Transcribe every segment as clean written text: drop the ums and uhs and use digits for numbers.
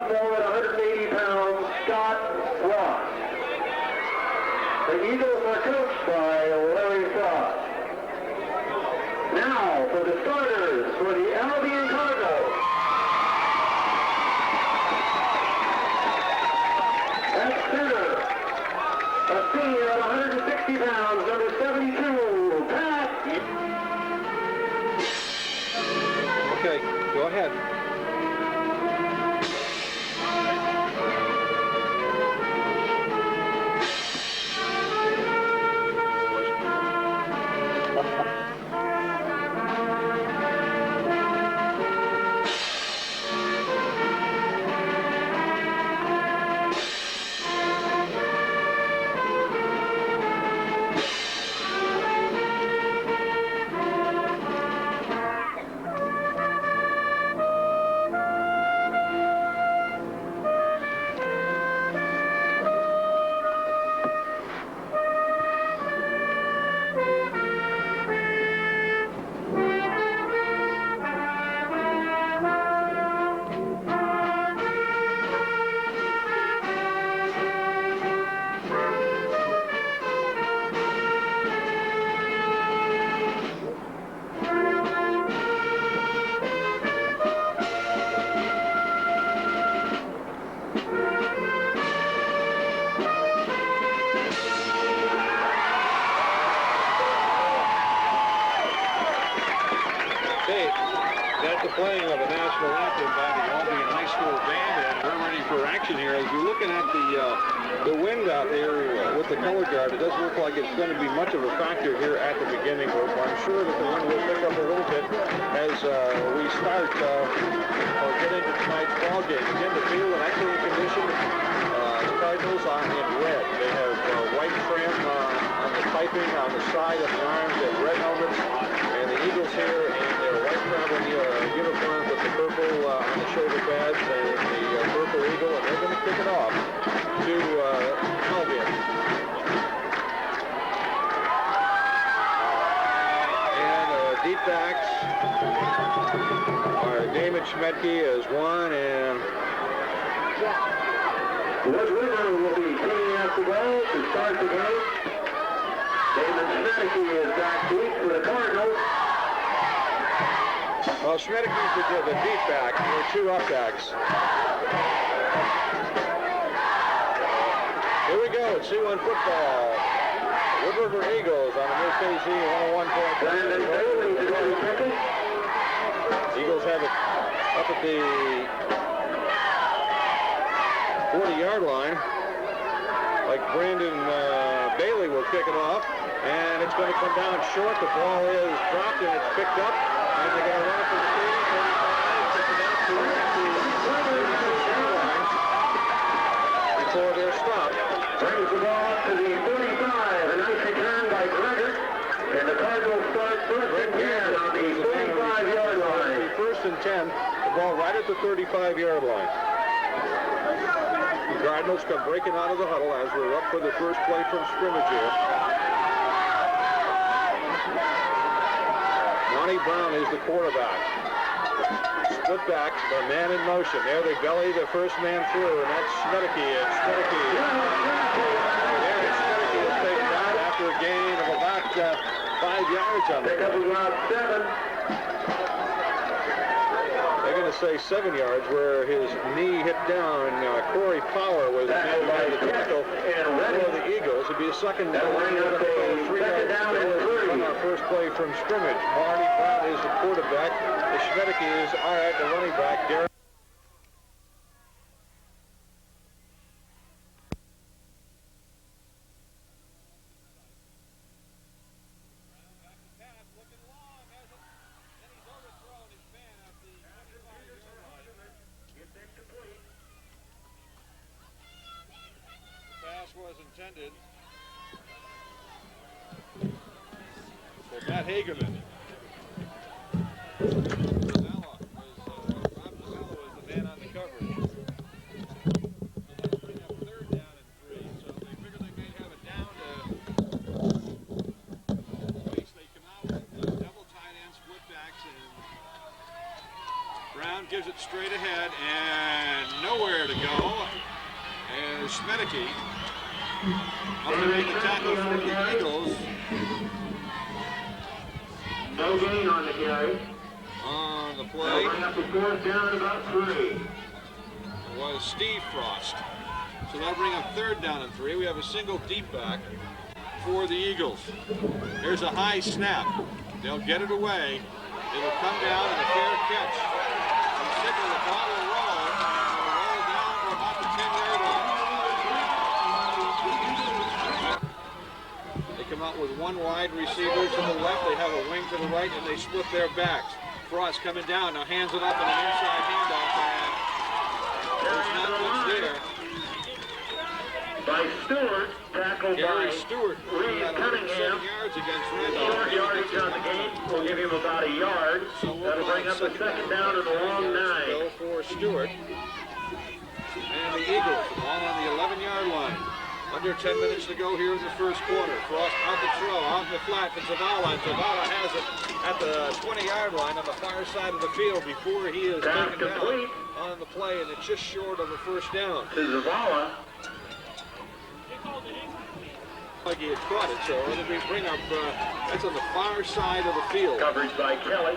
At 180 pounds, Scott Ross. The Eagles are coached by Larry Frost. Now for the starters for the Albion Cardinals. At center, a senior at 160 pounds, number 72, Pat. Okay, go ahead. Playing of the national anthem by the Albion High School band, and we're ready for action here. As you're looking at the wind out there with the color guard, it doesn't look like it's going to be much of a factor here at the beginning, but I'm sure that the wind will pick up a little bit as we start or get into tonight's ball game. Again, the field in excellent condition. The Cardinals are in red. They have white trim on the piping on the side of the arms. They have red helmets, and the Eagles here in their white traveling uniforms with the purple on the shoulder pads and the purple eagle, and they're going to kick it off to Albion. And deep backs are Damon Schmedke as one, and Wood River will be teeing up the ball to start the game. Damon Schmedke is back deep for the Cardinals. Well, Schmedke's the deep back. There are two up backs. Here we go. It's C1 football. Wood River Eagles on the KC 101 point. Brandon Bailey to go to second. Eagles have it up at the 40-yard line. Like Brandon Bailey will kick it off. And it's going to come down short. The ball is dropped and it's picked up. And they're going to run it for the 35, before they're stopped. Brings the ball up to the 35. A nice return by Gregor. And the Cardinals start first and 10 on the 35-yard line. First and 10. The ball right at the 35-yard line. The Cardinals come breaking out of the huddle as we're up for the first play from scrimmage here. Monty Brown is the quarterback. Split backs, the man in motion. There they belly the first man through, and that's Schmedke. And Schmedke is taken out after a gain of about 5 yards on Pick up about 7. They're going to say 7 yards, where his knee hit down. Corey Power was nailed by the tackle for the Eagles. It'd be a second down. On our first play from scrimmage. Marty Brown is the quarterback. The Schmedke is the running back. Darren. Was intended for Matt Hagerman. Rob Mazzello is the man on the coverage. So they'll bring up 3rd down and 3. So they figure they may have it down to place. They come out with double tight end split backs, and Brown gives it straight ahead, and nowhere there to go. And Schmedeke up to make the tackle for the Eagles. No gain on the carry. On the They'll play bring up the fourth down about 3. was Steve Frost. So that'll bring up 3rd down and 3. We have a single deep back for the Eagles. Here's a high snap. They'll get it away. It'll come down and a fair catch. And Sickle, the ball will roll. It'll roll down for about the 10-yard line. They come out with one wide receiver to the left. They have a wing to the right, and they split their backs. Frost coming down. Now hands it up in an inside handoff. And there's not much there. By Stewart, tackled Gary by Stewart, Reed Cunningham. yards against Randolph. Short yardage on the game. We'll give him about a yard. So That'll bring up the 2nd down and a long 9. Go for Stewart. And the Eagles, all on the 11-yard line. Under 10 minutes to go here in the first quarter. Frost out the throw, out in the flat to Zavala, and Zavala has it at the 20-yard line on the far side of the field before he is taken down on the play, and it's just short of a 1st down. To Zavala. Like he had caught it, so it'll be bring up, that's on the far side of the field. Coverage by Kelly.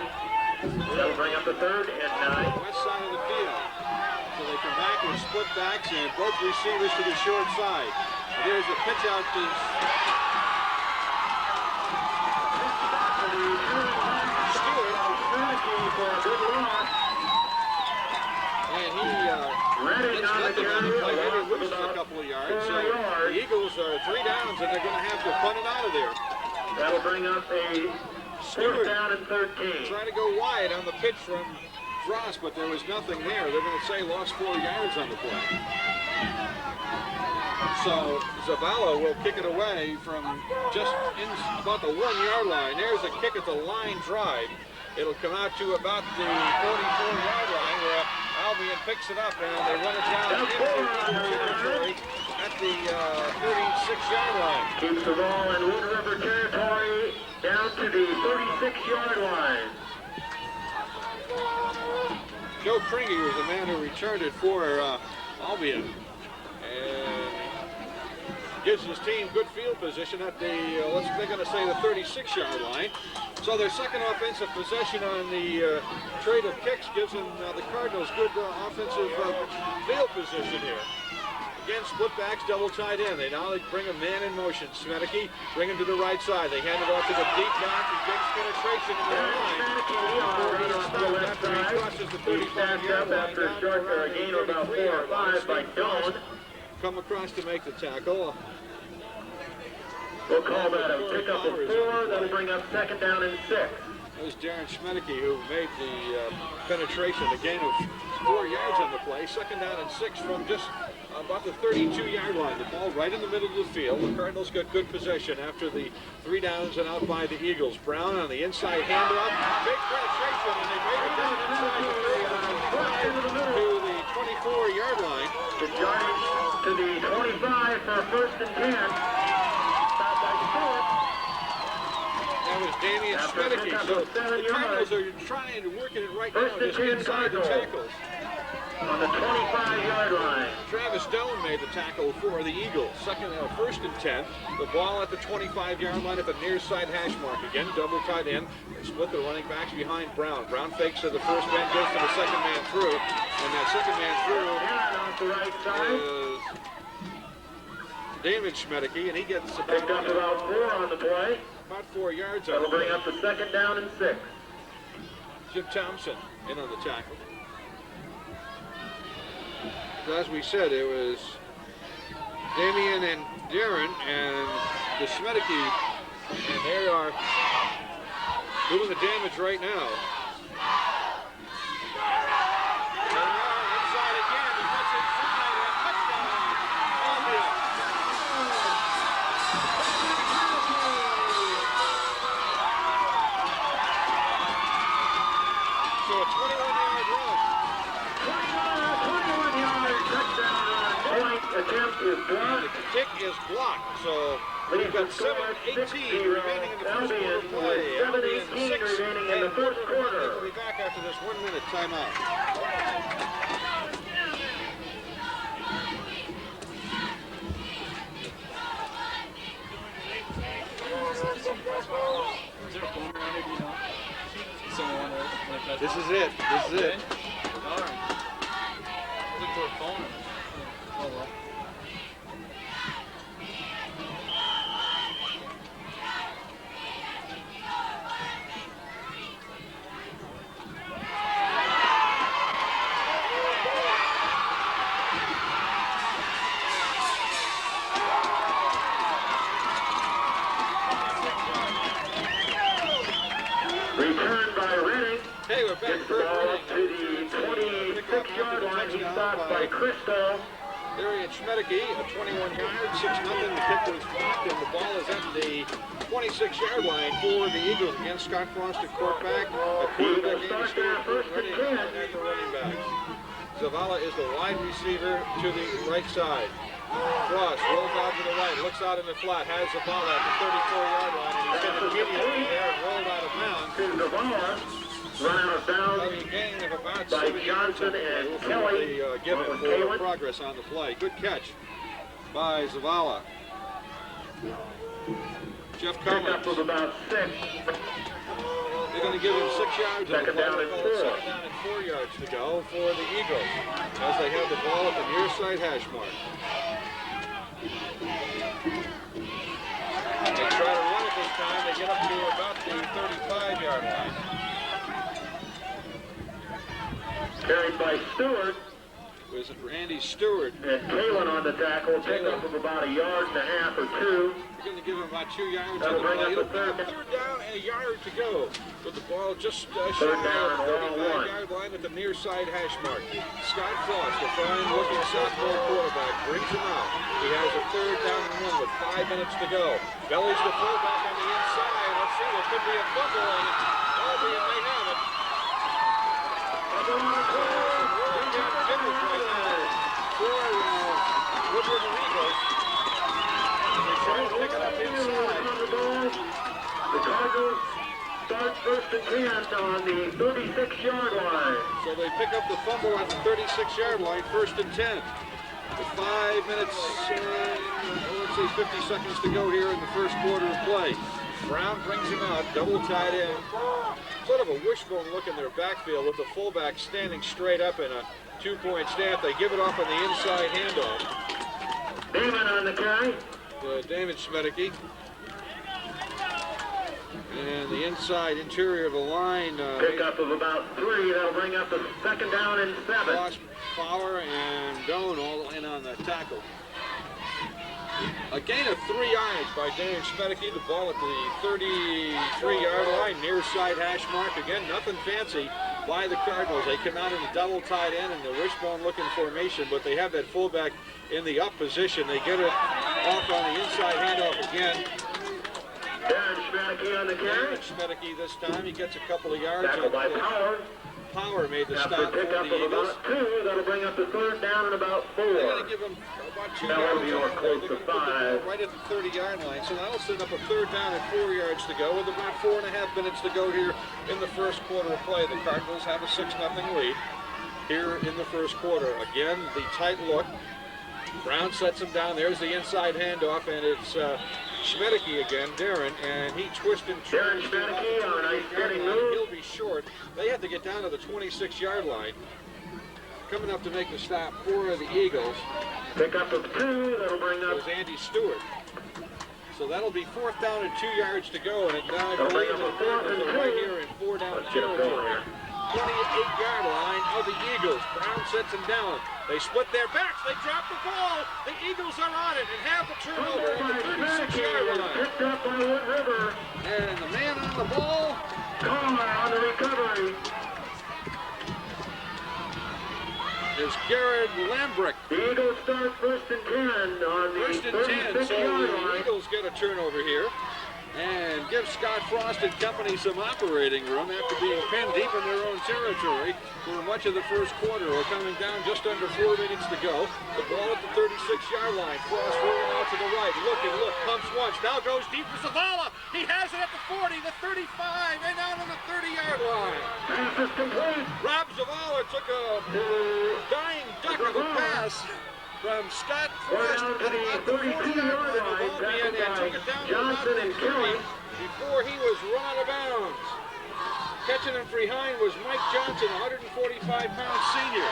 That'll bring up the 3rd and 9. West side of the field. So they come back with split backs and both receivers to the short side. There's a pitch out to Stewart. For a good loss. And he Redding on the carry. maybe loses a couple of yards. So the Eagles are 3 downs and they're going to have to punt it out of there. That'll bring up a 4th down and 13. Trying to go wide on the pitch from Frost, but there was nothing there. They're going to say lost 4 yards on the play. So Zavala will kick it away from just about the 1-yard line. There's a kick at the line drive. It'll come out to about the 44-yard line where Albion picks it up and they run it down into territory at the 36-yard line. Keeps the ball in Wood River territory down to the 36-yard line. Joe Kringy was the man who returned it for Albion. And gives his team good field position at the, they're going to say the 36-yard line. So their second offensive possession on the trade of kicks gives them, the Cardinals, good offensive field position here. Again, split backs, double tight end. They now bring a man in motion. Schmedeke bring him to the right side. They hand it off to the deep back and gets penetration in the line. Before he is stopped after he crosses the 35-yard line. After a short gain of about 4 or 5 by Doan. Come across to make the tackle. We'll call that a pickup of 4. That'll bring up 2nd down and 6. That was Darren Schmedeke who made the penetration, a gain of 4 yards on the play. 2nd down and 6 from just about the 32-yard line. The ball right in the middle of the field. The Cardinals got good possession after the 3 downs and out by the Eagles. Brown on the inside handoff. Big penetration, and they made it down inside the 35 to the 24-yard line. The yardage to the 25 for 1st and 10. That was Damian Schmedeke. So the Cardinals are trying to work it right now just inside the tackles. On the 25-yard line. Travis Doan made the tackle for the Eagles. 1st and 10. The ball at the 25-yard line at the near side hash mark. Again, double tight end. They split the running backs behind Brown. Brown fakes to the first man, goes to the second man through. And that second man through off the right side is David Schmedeke, and he gets picked up about 4 on the play. About 4 yards on That'll the play. bring up the 2nd down and 6. Jim Thompson in on the tackle. As we said, it was Damian and Darren and the Schmedeke, and they are doing the damage right now. They are inside again. He gets inside and touchdown. Albion. So a 21-yard run. 21-yard touchdown run. Point attempt is blocked. The kick is blocked, so we've got 7:18 remaining in the first quarter play. Albion 6 remaining in the first quarter. We'll be back after this 1-minute timeout. it. This is it. All right. Look for a phone. Oh, well. Return by Rennie. Hey, we're back. Gets the ball to the 26-yard line. He's stopped by Christo. Darian Schmedeke, a 21-yard, 6-0. The kick was blocked, and the ball is at the 26-yard line for the Eagles against Scott Frost at quarterback. A quarterback Andy Stewart ready at the running backs. Zavala is the wide receiver to the right side. Frost rolls out to the right, looks out in the flat, has Zavala at the 34-yard line, and he's going to immediately there and rolled out of bounds. Zavala run out of bounds A gain of about by 7 yards. Johnson and Kelly. Give him for progress on the play. Good catch by Zavala. Jeff Pickup Cummins. of about 6. They're going to give him 6 yards. Second down and 4. Second down and 4 yards to go for the Eagles as they have the ball at the near side hash mark. They try to run it this time. They get up to about the 35-yard line. Carried by Stewart. Was it Randy Stewart? And Kalen on the tackle. Pickup of about 1.5 yards or 2. They're going to give him about 2 yards. That'll bring up the third down and a yard to go. With the ball just shy of the 35-yard line at the near side hash mark. Scott Frost, the fine-looking sophomore quarterback, brings him out. He has a 3rd down and 1 with 5 minutes to go. Bellies the fullback on the inside. Let's see, there could be a fumble on it. Albion may have it. Woodward and Eagles. They try to pick it up inside. The Cardinals start 1st and 10 on the 36-yard line. So they pick up the fumble at the 36-yard line, 1st and 10. With 5 minutes, let's say 50 seconds to go here in the first quarter of play. Brown brings him out, double tight end. Sort of a wishbone look in their backfield with the fullback standing straight up in a 2-point stance. They give it off on the inside handoff. Damon on the carry. David Schmedeke. And the inside interior of the line. Pickup of about 3. That'll bring up the 2nd down and 7. Lost Power and Doan all in on the tackle. A gain of 3 yards by Darian Schmedeke. The ball at the 33-yard line, near side hash mark. Again, nothing fancy by the Cardinals. They come out in a double tight end in the wishbone-looking formation, but they have that fullback in the up position. They get it off on the inside handoff again. Darren Schmedeke on the carry. Schmedeke this time. He gets a couple of yards. Tackled by Power. Power made the After stop for pickup the of Eagles. about 2, that'll bring up the 3rd down and about 4. They're going to give him about 2 Now yards. Albion close to 5. Right at the 30-yard line. So that'll set up a 3rd down and 4 yards to go with about 4.5 minutes to go here in the first quarter of play. The Cardinals have a 6-0 lead here in the first quarter. Again, the tight look. Brown sets him down. There's the inside handoff, and it's Schmedeke again, Darren, and he twisted and Darren Schmedeke on a nice spinning move. He'll be short. They have to get down to the 26-yard line. Coming up to make the stop for the Eagles. Pickup of 2, that'll bring up was Andy Stewart. So that'll be 4th down and 2 yards to go, and it now That'll bring goes up a 4th and 2. right here in 4 down Let's get him going here. 28-yard line of the Eagles. Brown sets him down. They split their backs. They drop the ball. The Eagles are on it and have the turnover at the 36-yard line. Picked up by Wood River. And the man on the ball. Carr on the recovery. Is Garrett Lambrick. The Eagles start 1st and 10 on the 1st and 10, so 36-yard the line. Eagles get a turnover here and give Scott Frost and company some operating room after being pinned deep in their own territory for much of the first quarter. We're coming down just under 4 minutes to go. The ball at the 36-yard line. Frost rolling out to the right. Look, pumps once. Now goes deep for Zavala. He has it at the 40, the 35, and out on the 30-yard line. Pass is complete. Rob Zavala took a dying duck of a pass from Scott Frost at about the 42-yard line of Albion and took it down to about the 3 before he was run out of bounds. catching him behind was Mike Johnson, 145-pound senior.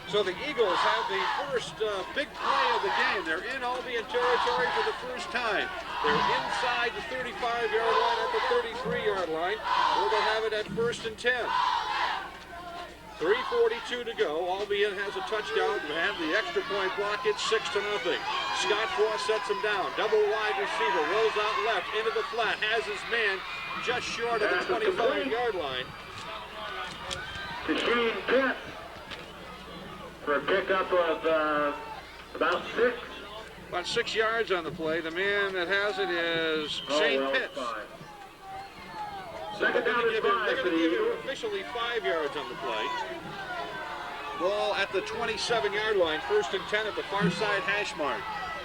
So the Eagles have the first big play of the game. They're in Albion territory for the first time. They're inside the 35-yard line at the 33-yard line, where they'll have it at 1st and 10. 3:42 to go. Albion has a touchdown to have the extra point block. It's 6-0. Scott Frost sets him down. Double wide receiver, rolls out left into the flat, has his man just short of the 25-yard line. To Shane Pitt for a pickup of about 6. About 6 yards on the play. The man that has it is Shane Pitts. So they're going to give him officially 5 yards on the play. Ball at the 27-yard line, 1st and 10 at the far side hash mark.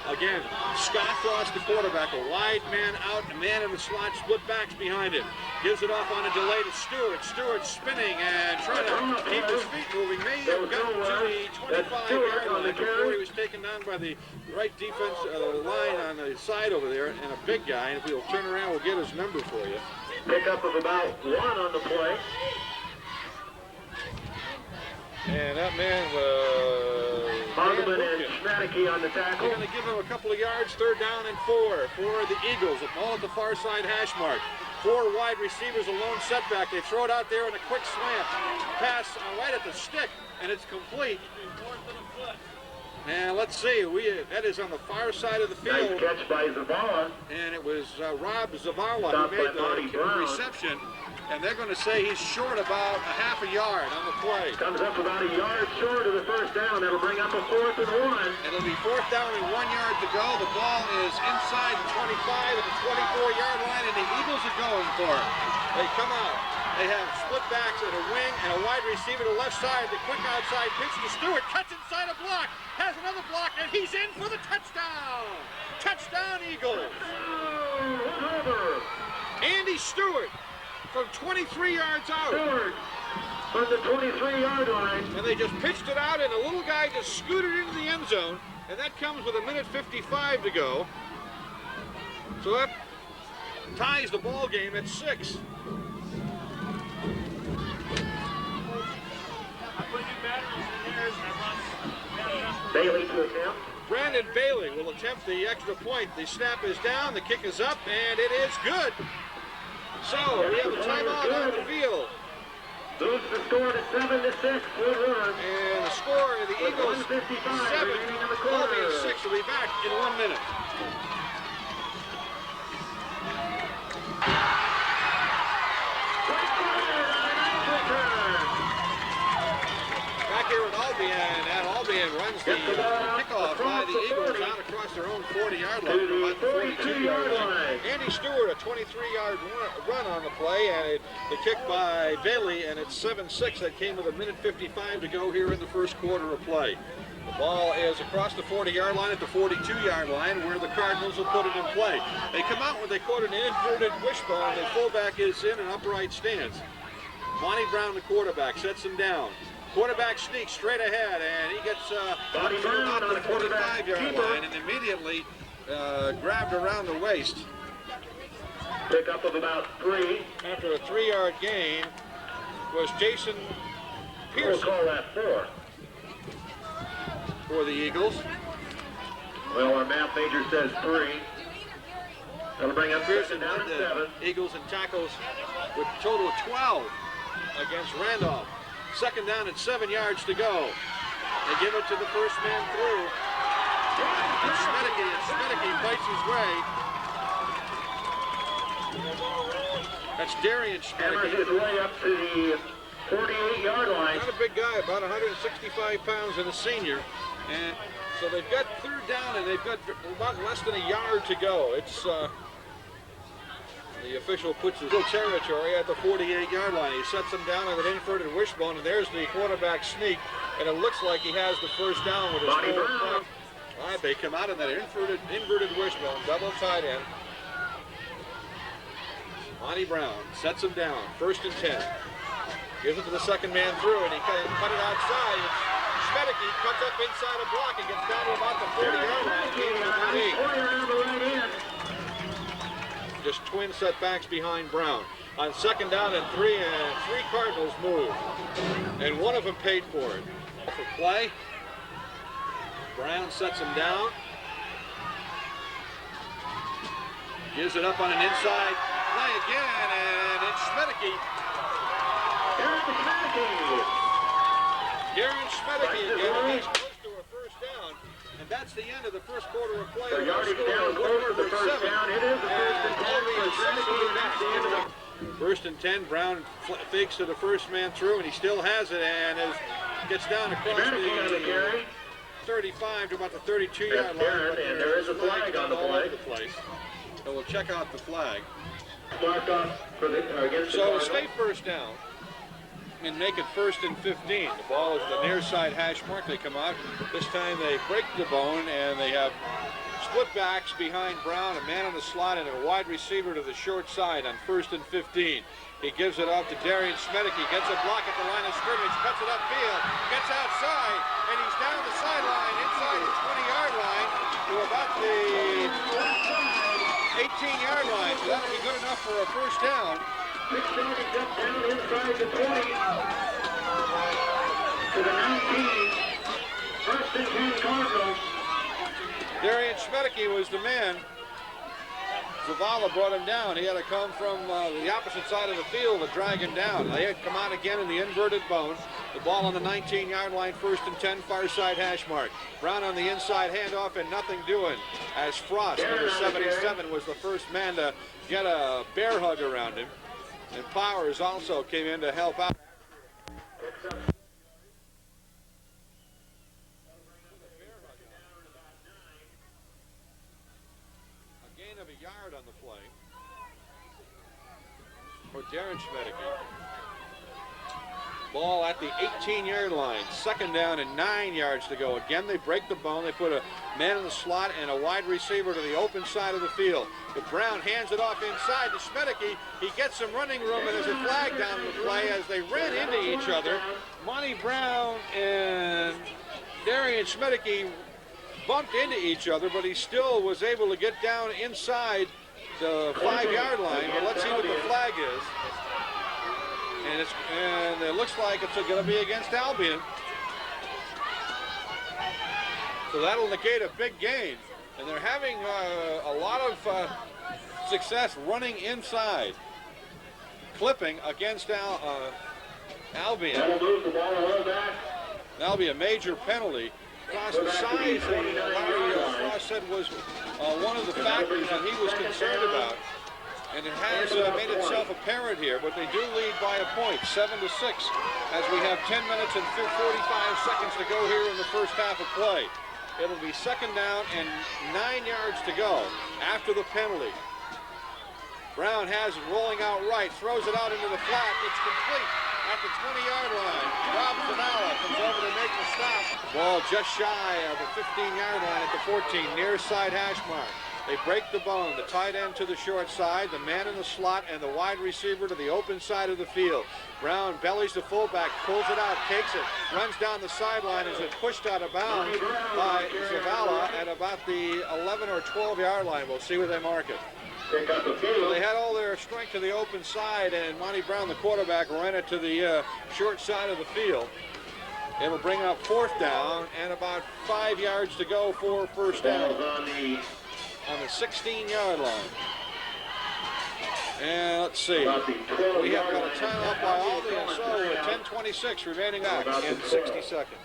Again, Scott Frost, the quarterback, a wide man out, a man in the slot, split backs behind him. Gives it off on a delay to Stewart. Stewart spinning and trying to keep his feet moving. May have gotten to the 25-yard line before he was taken down by the right defense line on the side over there, and a big guy. And if we'll turn around, we'll get his number for you. Pickup of about 1 on the play. And that man was Bogman and Schmadeke on the tackle. They're going to give him a couple of yards, 3rd down and 4 for the Eagles. A ball at the far side hash mark. 4 wide receivers, a lone setback. They throw it out there in a quick slant. Pass right at the stick, and it's complete. And let's see, that is on the far side of the field. Nice catch by Zavala. And it was Rob Zavala who made the reception. And they're going to say he's short about a half a yard on the play. Comes up about a yard short of the 1st down. That'll bring up a 4th and 1. It'll be 4th down and 1 yard to go. The ball is inside the 25 at the 24-yard line, and the Eagles are going for it. They come out. They have split backs and a wing and a wide receiver to the left side. The quick outside pitch to Stewart. Cuts inside a block. Has another block, and he's in for the touchdown. Touchdown, Eagles. Over. Andy Stewart from 23 yards out. Stewart from the 23-yard line. And they just pitched it out, and the little guy just scooted into the end zone, and that comes with 1:55 to go. So that ties the ball game at 6. Bailey to attempt. Brandon Bailey will attempt the extra point. The snap is down, the kick is up, and it is good. So we have a timeout on the field. Moves the score to 7-6. And the score of the Eagles 7, Albion 6. Will be back in 1 minute. Back here with Albion, and Albion runs the kickoff by the Eagles out across their own 40-yard line, about the 42-yard line. Andy Stewart, a 23-yard run on the play, and the kick by Bailey, and it's 7-6. That came with 1:55 to go here in the first quarter of play. The ball is across the 40-yard line at the 42-yard line, where the Cardinals will put it in play. They come out when they caught an inverted wishbone. The fullback is in an upright stance. Monty Brown, the quarterback, sets him down. Quarterback sneaks straight ahead, and he gets thrown out the 45-yard line and immediately grabbed around the waist. Pickup of about 3. After a 3-yard gain was Jason Pearson. We'll call that 4. For the Eagles. Well, our math major says 3. That'll bring up Pearson down led to the 7. Eagles in tackles with a total of 12 against Randolph. 2nd down at 7 yards to go. They give it to the first man through. And Schmadeke fights his way. That's Darian Hammers his Schmadeke. way up to the 48-yard line. Not a big guy, about 165 pounds and a senior. And so they've got 3rd down, and they've got about less than a yard to go. It's the official puts his little territory at the 48-yard line. He sets him down on an inverted wishbone, and there's the quarterback sneak, and it looks like he has the first down with his full foot. All right, they come out in that inverted wishbone, double tight end. Monty Brown sets him down, 1st and 10. Gives it to the second man through, and he cut it outside. Schmadeke cuts up inside a block and gets down to about the 40-yard line. Just twin setbacks behind Brown. on 2nd down and 3, and 3 Cardinals moved. And one of them paid for it. For play. Brown sets him down. Gives it up on an inside play again, and it's Schmedeke. Garen Schmedeke again, and he's close to a first down. And that's the end of the first quarter of play. So yardage down, over the first down. It is the first and 10 for Schmedeke. That's the end of the... First and 10, Brown fakes to the first man through, and he still has it, and gets down across the 35 to about the 32-yard line. And there is a flag on the play. So we'll check out the flag. Marked off for the, against the So stay first down and make it 1st and 15. The ball is the near side hash mark. They come out. This time they break the bone, and they have split backs behind Brown, a man on the slot, and a wide receiver to the short side on 1st and 15. He gives it off to Darian Schmedeke, gets a block at the line of scrimmage, cuts it upfield, gets outside, and he's down the sideline inside the 20-yard line to about the 18-yard line. So that'll be good enough for a first down. Schmedeke jumped down inside the 20 to the 19. 1st and 10 Cardinals. Darian Schmedeke was the man. Zavala brought him down. He had to come from the opposite side of the field to drag him down. They had come out again in the inverted bone. The ball on the 19-yard line, 1st and 10, far side hash mark. Brown on the inside handoff and nothing doing, as Frost, number 77, was the first man to get a bear hug around him. And Powers also came in to help out. Of a yard on the play for Darren Schmedeke. Ball at the 18-yard line, 2nd down and 9 yards to go. Again, they break the bone. They put a man in the slot and a wide receiver to the open side of the field. But Brown hands it off inside to Schmedeke. He gets some running room, and there's a flag down the play as they ran into each other. Monty Brown and Darian Schmedeke bumped into each other, but he still was able to get down inside the 5-yard line. But let's see what the flag is. And it looks like it's going to be against Albion. So that'll negate a big gain. And they're having a lot of success running inside, clipping against Albion. That'll be a major penalty. Frost, the size that Larry Frost said was one of the factors that he was concerned about, and it has made itself apparent here. But they do lead by a point, 7-6, as we have 10 minutes and 45 seconds to go here in the first half of play. It'll be 2nd down and 9 yards to go after the penalty. Brown has it rolling out right, throws it out into the flat. It's complete at the 20-yard line. Rob Zavala comes over to make the stop. Ball just shy of the 15-yard line at the 14, near side hash mark. They break the bone, the tight end to the short side, the man in the slot, and the wide receiver to the open side of the field. Brown bellies the fullback, pulls it out, takes it, runs down the sideline as it pushed out of bounds by Zavala at about the 11 or 12-yard line. We'll see where they mark it. So they had all their strength to the open side, and Monty Brown, the quarterback, ran it to the short side of the field. It'll bring up 4th down and about 5 yards to go for first down on the 16-yard line. And let's see, we have got a timeout by Albion, so with 10:26 remaining back in 60 seconds.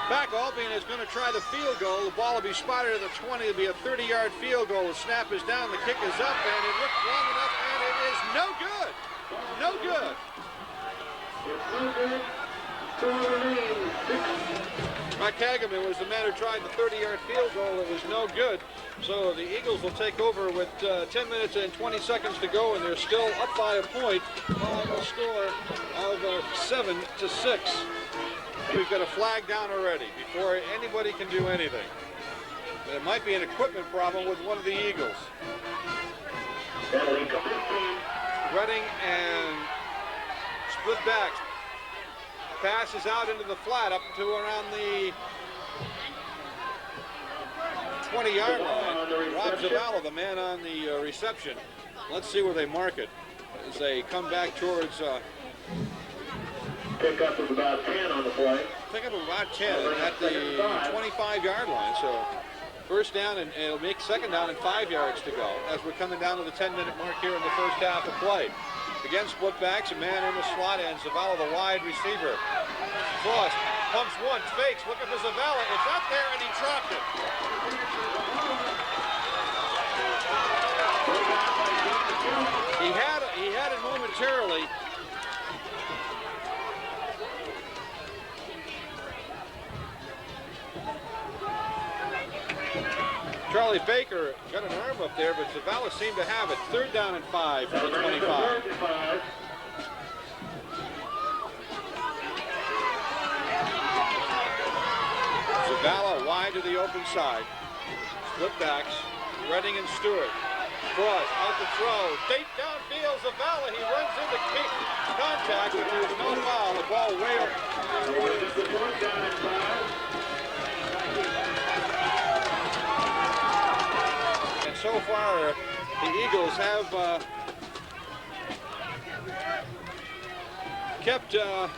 Back, Albion is going to try the field goal. The ball will be spotted at the 20. It'll be a 30-yard field goal. The snap is down, the kick is up, and it looked long enough, and it is no good. No good. Mike Hageman was the man who tried the 30-yard field goal. It was no good. So the Eagles will take over with 10 minutes and 20 seconds to go, and they're still up by a point on a score of 7-6. We've got a flag down already before anybody can do anything. There might be an equipment problem with one of the Eagles. Redding and split backs. Passes out into the flat up to around the 20-yard line. Rob Zavala, the man on the reception. Let's see where they mark it as they come back towards... Pickup of about 10 on the play. Pickup of about 10 at the 25-yard line. So first down, and it'll make second down and 5 yards to go as we're coming down to the 10-minute mark here in the first half of play. Again, split backs, a man in the slot, and Zavala, the wide receiver. Frost pumps once, fakes, looking for Zavala. It's out there, and he dropped it. He had it momentarily. Charlie Baker got an arm up there, but Zavala seemed to have it. Third down and 5 from the 25. Zavala wide to the open side. Split backs, Redding and Stewart. Frost out the throw. Deep downfield, Zavala. He runs into contact, but there's no foul. The ball way up. So far, the Eagles have kept the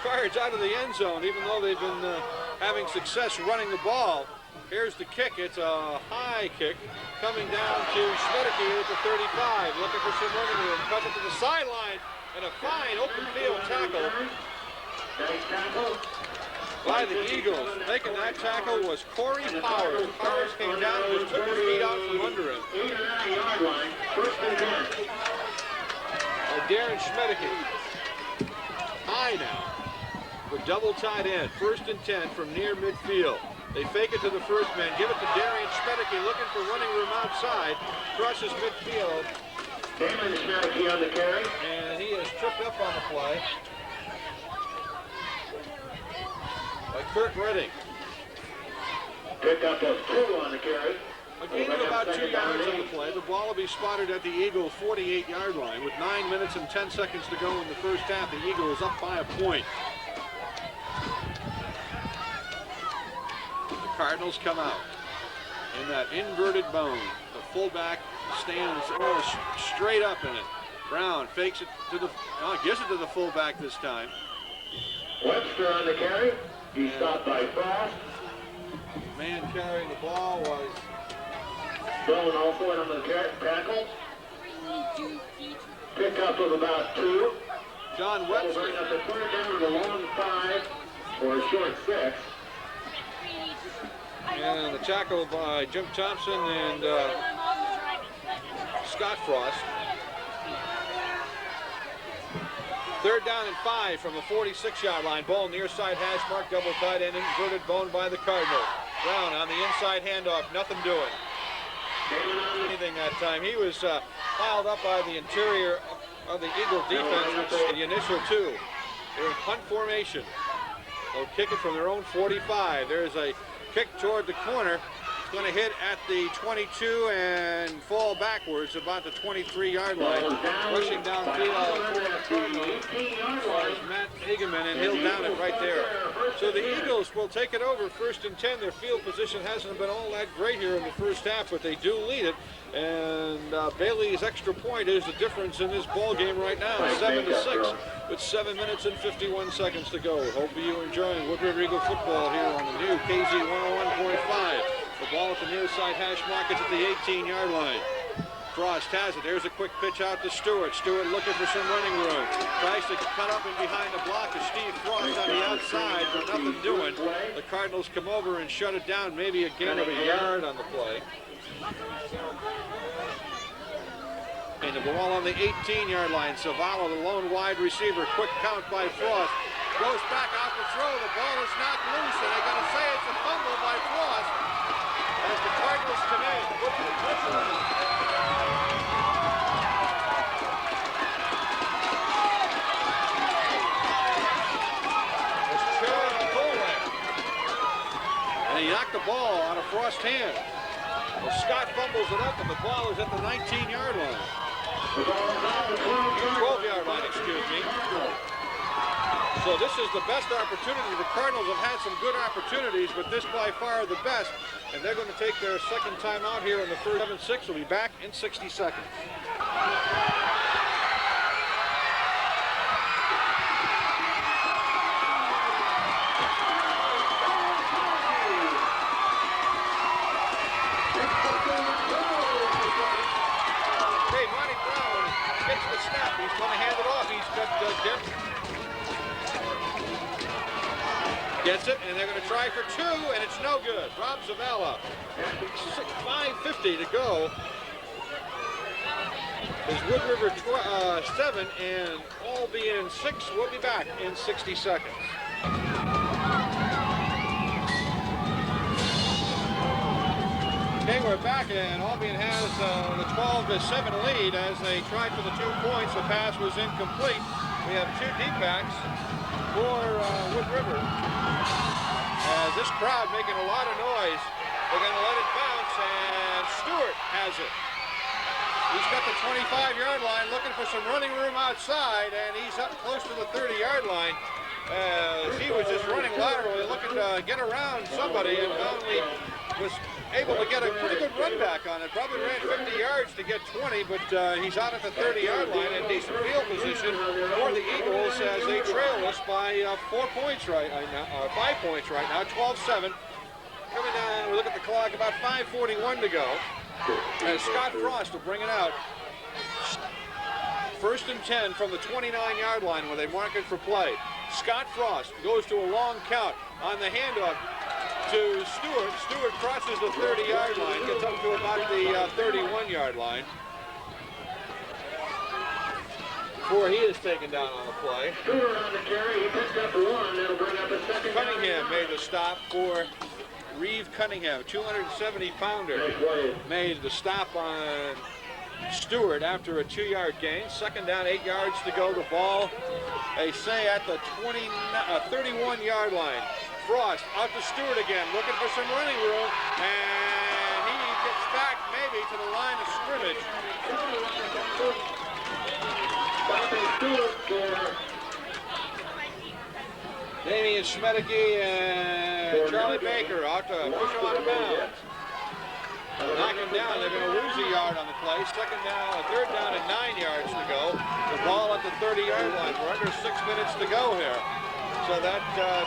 Cards out of the end zone, even though they've been having success running the ball. Here's the kick. It's a high kick coming down to Schmidtke at the 35, looking for some running room. Cuts it to the sideline, and a fine open field tackle by the Eagles. Making that tackle was Corey Powers. Powers came down and just took his feet out from under him. Darren Schmidtke. High now. For double tight end. 1st and 10 from near midfield. They fake it to the first man. Give it to Darren Schmidtke looking for running room outside. Crosses midfield. Darren Schmidtke on the carry. And he is tripped up on the play by Kirk Redding. Pick up of 2 on the carry. A gain of about 2 yards on the play. The ball will be spotted at the Eagles' 48-yard line. With 9 minutes and 10 seconds to go in the first half, the Eagles up by a point. The Cardinals come out in that inverted bone. The fullback stands straight up in it. Brown fakes it to the, gives it to the fullback this time. Webster on the carry. He's stopped by Frost. Man carrying the ball was Bowman also on the tackle. Pick up of about 2. John Webster. Bring up the 3rd down with a long 5 or a short 6. And the tackle by Jim Thompson and Scott Frost. 3rd down and 5 from the 46-yard line. Ball near side hash mark, double tight end, inverted bone by the Cardinals. Brown on the inside handoff, nothing doing. Anything that time. He was piled up by the interior of the Eagle defense, which is the initial 2. They're in punt formation. They'll kick it from their own 45. There's a kick toward the corner. It's going to hit at the 22 and fall backwards about the 23-yard line. Rushing downfield is Matt Hageman, and he'll down it right there. So the Eagles will take it over 1st and 10. Their field position hasn't been all that great here in the first half, but they do lead it. And Bailey's extra point is the difference in this ball game right now, 7-6, with 7 minutes and 51 seconds to go. Hope you're enjoying Wood River Eagle football here on the new KZ 101.5. The ball at the near side hash mark is at the 18-yard line. Frost has it. There's a quick pitch out to Stewart. Stewart looking for some running room. Tries to cut up and behind the block of Steve Frost on the outside, but nothing doing. The Cardinals come over and shut it down. Maybe a gain of a yard on the play. And the ball on the 18-yard line. Zavala, the lone wide receiver. Quick count by Frost. Goes back out to throw. The ball is knocked loose, and they're going to say it's a fumble by Frost as the Cardinals come in. It's Charlie Coleman. And he knocked the ball out of Frost's hand. Well, Scott fumbles it up, and the ball is at the 19-yard line. 12-yard line, excuse me. So this is the best opportunity. The Cardinals have had some good opportunities, but this by far the best. And they're going to take their second time out here in the first 7-6. We'll be back in 60 seconds. Okay, Monty Brown gets the snap. He's going to hand it off. He's got gets it, and they're going to try for two, and it's no good. Rob Zavala. 5:50 to go. Is Wood River 7 and Albion 6. We'll be back in 60 seconds. Okay, we're back, and Albion has the 12-7 lead as they tried for the 2 points. The pass was incomplete. We have two deep backs for Wood River. This crowd making a lot of noise. They're going to let it bounce, and Stewart has it. He's got the 25-yard line, looking for some running room outside, and he's up close to the 30-yard line. He was just running laterally, looking to get around somebody, and finally was able to get a pretty good run back on it. Probably ran 50 yards to get 20, but he's out at the 30-yard line in decent field position for the Eagles as they trail us by 4 points right now, 5 points right now, 12-7. Coming down, we look at the clock, about 5:41 to go. And Scott Frost will bring it out. First and 10 from the 29-yard line where they mark it for play. Scott Frost goes to a long count on the handoff to Stewart. Stewart crosses the 30-yard line, gets up to about the 31-yard line before he is taken down on the play. Stewart on the carry, he picked up one. That'll bring up a second. Cunningham made the stop for Reeve Cunningham, 270-pounder, made the stop on Stewart after a 2-yard gain. Second down, 8 yards to go. The ball, they say, at the 31-yard line. Frost out to Stewart again, looking for some running room, and he gets back maybe to the line of scrimmage. Damian Schmedeke and Charlie Baker out to push him out of bounds. Knock him down. They're going to lose a yard on the play. Third down and 9 yards to go. The ball at the 30-yard line. We're under 6 minutes to go here. So that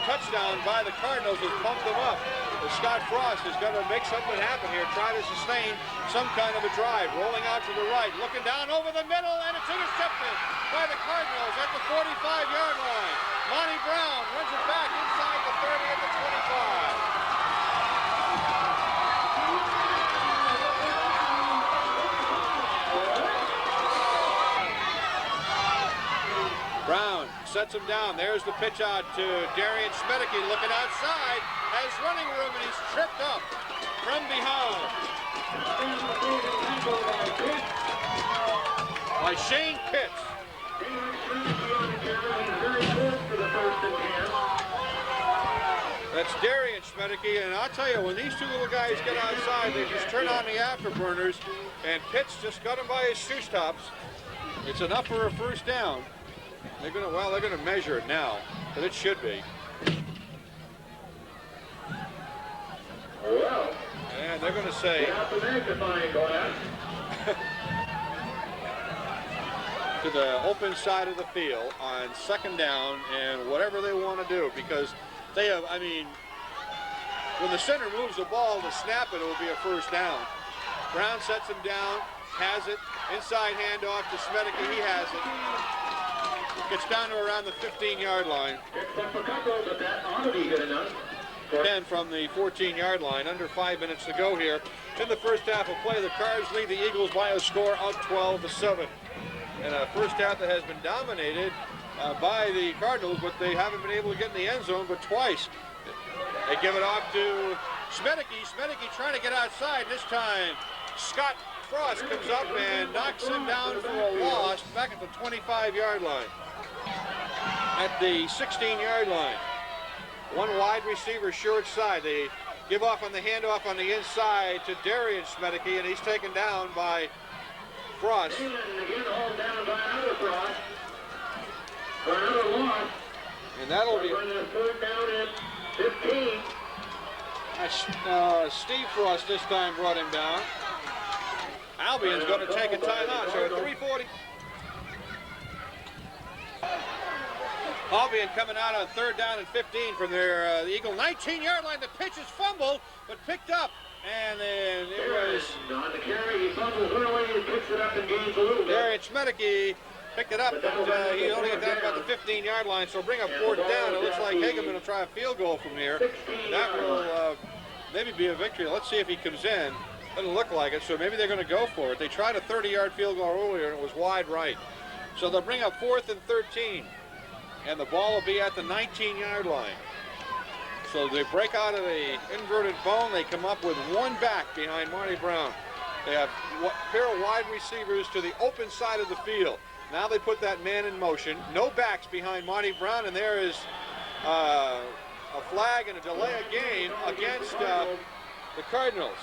touchdown by the Cardinals has pumped them up. But Scott Frost has got to make something happen here, try to sustain some kind of a drive. Rolling out to the right, looking down over the middle, and it's intercepted by the Cardinals at the 45-yard line. Monty Brown runs it back inside the 30 at the 25. Brown sets him down. There's the pitch out to Darian Schmedeke, looking outside, has running room, and he's tripped up from behind by Shane Pitts. That's Darian Schmedeke, and I'll tell you, when these two little guys get outside, they just turn on the afterburners, and Pitts just got him by his shoe stops. It's enough for a first down. They're going to measure it now, but it should be. Well, and they're going to say to the open side of the field on second down and whatever they want to do, because they have, I mean, when the center moves the ball to snap it, it will be a first down. Brown sets him down, has it, inside handoff to Schmedeke, he has it. Gets down to around the 15-yard line. 10 from the 14-yard line. Under 5 minutes to go here. In the first half of play, the Cards lead the Eagles by a score of 12-7. And a first half that has been dominated by the Cardinals, but they haven't been able to get in the end zone but twice. They give it off to Schmedeke. Schmedeke trying to get outside. This time, Scott Frost comes up and knocks him down for a loss back at the 25-yard line. At the 16-yard line. One wide receiver short side. They give off on the handoff on the inside to Darian Schmedeke, and he's taken down by Frost. Again, hauled down by another Frost. For another loss. And that'll be third down and 15. Steve Frost this time brought him down. Albion's going to take a timeout, so at 3:40. Albion coming out on third down and 15 from their Eagle 19-yard line. The pitch is fumbled, but picked up. And then it was On the carry, he fumbles early, he picks it up and gains a little bit. Darian Schmedeke picked it up, but he only got down about the 15-yard line, so bring up fourth down. It looks like Hageman will try a field goal from here. That will maybe be a victory. Let's see if he comes in. Doesn't look like it, so maybe they're going to go for it. They tried a 30-yard field goal earlier, and it was wide right. So they'll bring up 4th and 13, and the ball will be at the 19-yard line. So they break out of the inverted bone. They come up with one back behind Marty Brown. They have a pair of wide receivers to the open side of the field. Now they put that man in motion. No backs behind Marty Brown, and there is a flag and a delay of game against the Cardinals.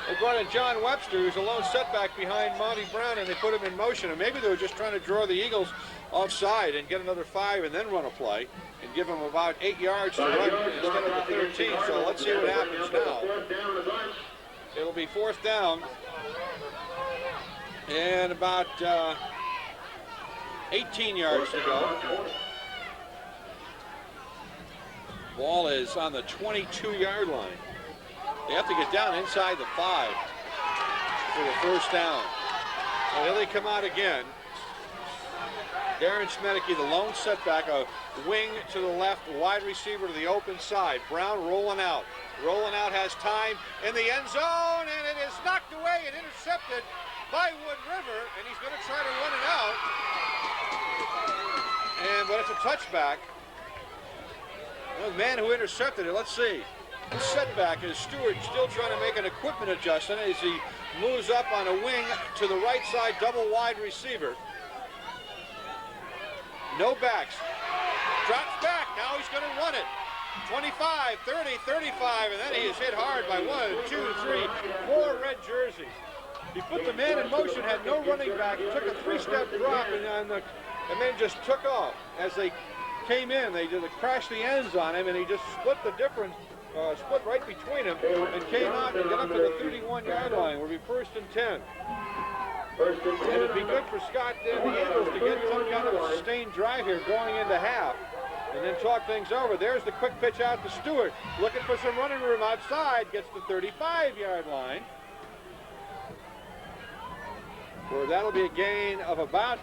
They brought in John Webster, who's a lone setback behind Monty Brown, and they put him in motion. And maybe they were just trying to draw the Eagles offside and get another 5 and then run a play and give them about 8 yards to run instead of the 13. So let's see what happens now. It'll be 4th down and about 18 yards to go. Ball is on the 22-yard line. They have to get down inside the 5 for the first down. So here they come out again. Darren Schmedeke, the lone setback, a wing to the left, wide receiver to the open side. Brown rolling out. Rolling out, has time in the end zone, and it is knocked away and intercepted by Wood River, and he's going to try to run it out. But it's a touchback. The man who intercepted it, let's see. The setback is Stewart still trying to make an equipment adjustment as he moves up on a wing to the right side, double wide receiver. No backs. Drops back. Now he's going to run it. 25, 30, 35, and then he is hit hard by 1, 2, 3, 4 red jerseys. He put the man in motion, had no running back. He took a 3-step drop, and then just took off. As they came in, they crashed the ends on him, and he just split the difference. Split right between them and came out and got up to the 31-yard line. We'll be 1st and 10. And it'd be good for Scott and the Eagles to get some kind of a sustained drive here going into half and then talk things over. There's the quick pitch out to Stewart. Looking for some running room outside. Gets the 35-yard line. Where that'll be a gain of about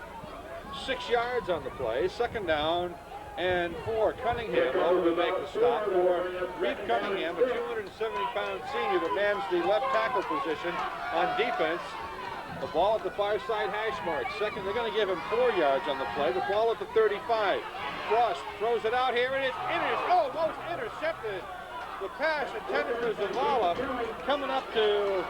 6 yards on the play. 2nd down and 4. Cunningham over to make the stop for Reed Cunningham, a 270-pound senior that mans the left tackle position on defense. The ball at the far side hash mark. Second, they're going to give him 4 yards on the play. The ball at the 35. Frost throws it out here, and it's almost intercepted. The pass intended for Zavala coming up to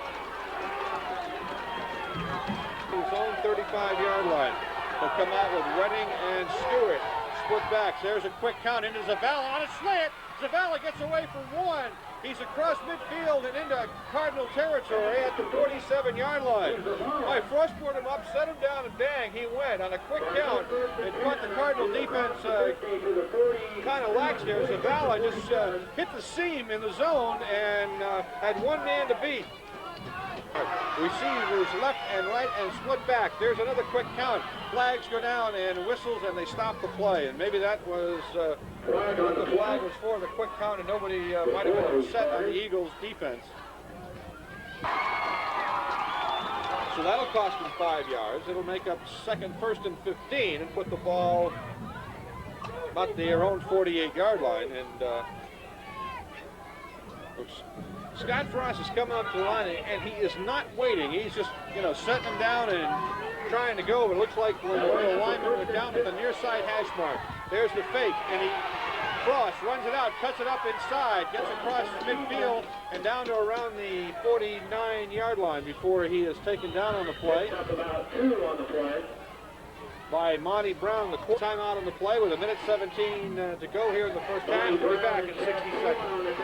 his own 35-yard line. They'll come out with Redding and Stewart. Split backs. There's a quick count into Zavala on a slant. Zavala gets away for 1. He's across midfield and into Cardinal territory at the 47-yard line. Frost brought him up, set him down, and bang, he went on a quick count. It caught the Cardinal defense kind of lax there. Zavala just hit the seam in the zone and had one man to beat. Receivers left and right and split back. There's another quick count. Flags go down and whistles, and they stop the play. And maybe that was what the flag was for, the quick count, and nobody might have been upset on the Eagles' defense. So that'll cost them 5 yards. It'll make up 1st and 15 and put the ball about their own 48-yard line. And Scott Frost is coming up to the line, and he is not waiting. He's just, setting them down and trying to go. But it looks like when one of the linemen went down at the near side hash mark. There's the fake, and Frost runs it out, cuts it up inside, gets across midfield and down to around the 49-yard line before he is taken down on the play. By Monty Brown, the timeout on the play with 1:17 to go here in the first half. We'll be back in 60 seconds.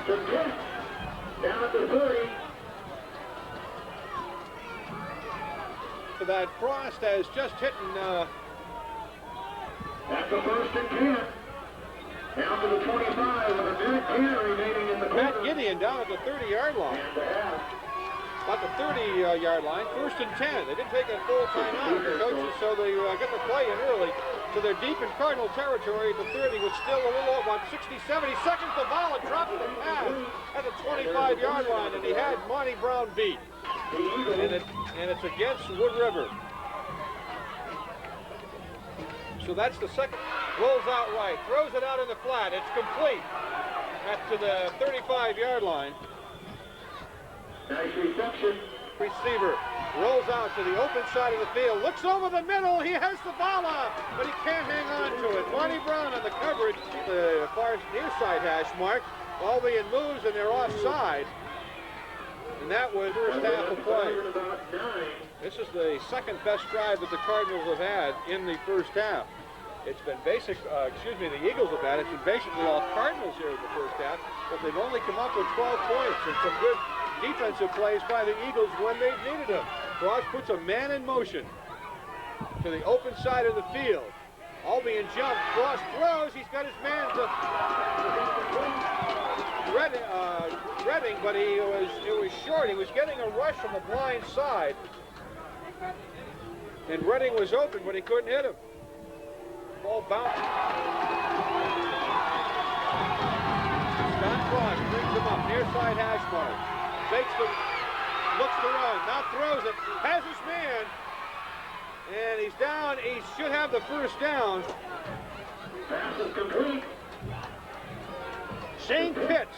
First and 10. Down at the 30. That Frost has just hit That's the first and 10. Down to the 25 with a minute 10 remaining in the quarter. Matt Gideon down at the 30-yard line. About the 30-yard line, first and 10. They didn't take a full timeout, the coaches, so they got the play in early. So they're deep in Cardinal territory at the 30 with still a little over 60, 70 seconds. The ball dropped the pass at the 25-yard line, and he had Monty Brown beat. And it's against Wood River. So that's the second. Rolls out right, throws it out in the flat. It's complete to the 35-yard line. Nice reception. Receiver rolls out to the open side of the field, looks over the middle, he has the ball up, but he can't hang on to it. Monty Brown on the coverage, the far near side hash mark. Albion moves and they're offside. And that was the first half of play. This is the second best drive that the Cardinals have had in the first half. It's been the Eagles have had, it's been basically all Cardinals here in the first half, but they've only come up with 12 points and some good defensive plays by the Eagles when they needed them. Frost puts a man in motion to the open side of the field. Albion jumps, Frost throws, he's got his man to Redding, but it was short. He was getting a rush from the blind side. And Redding was open, but he couldn't hit him. Ball bounced. Scott Frost brings him up, near side hash mark. Fakes the, looks to run, now throws it, has his man, and he's down. He should have the first down. Pass is complete. Shane Pitts.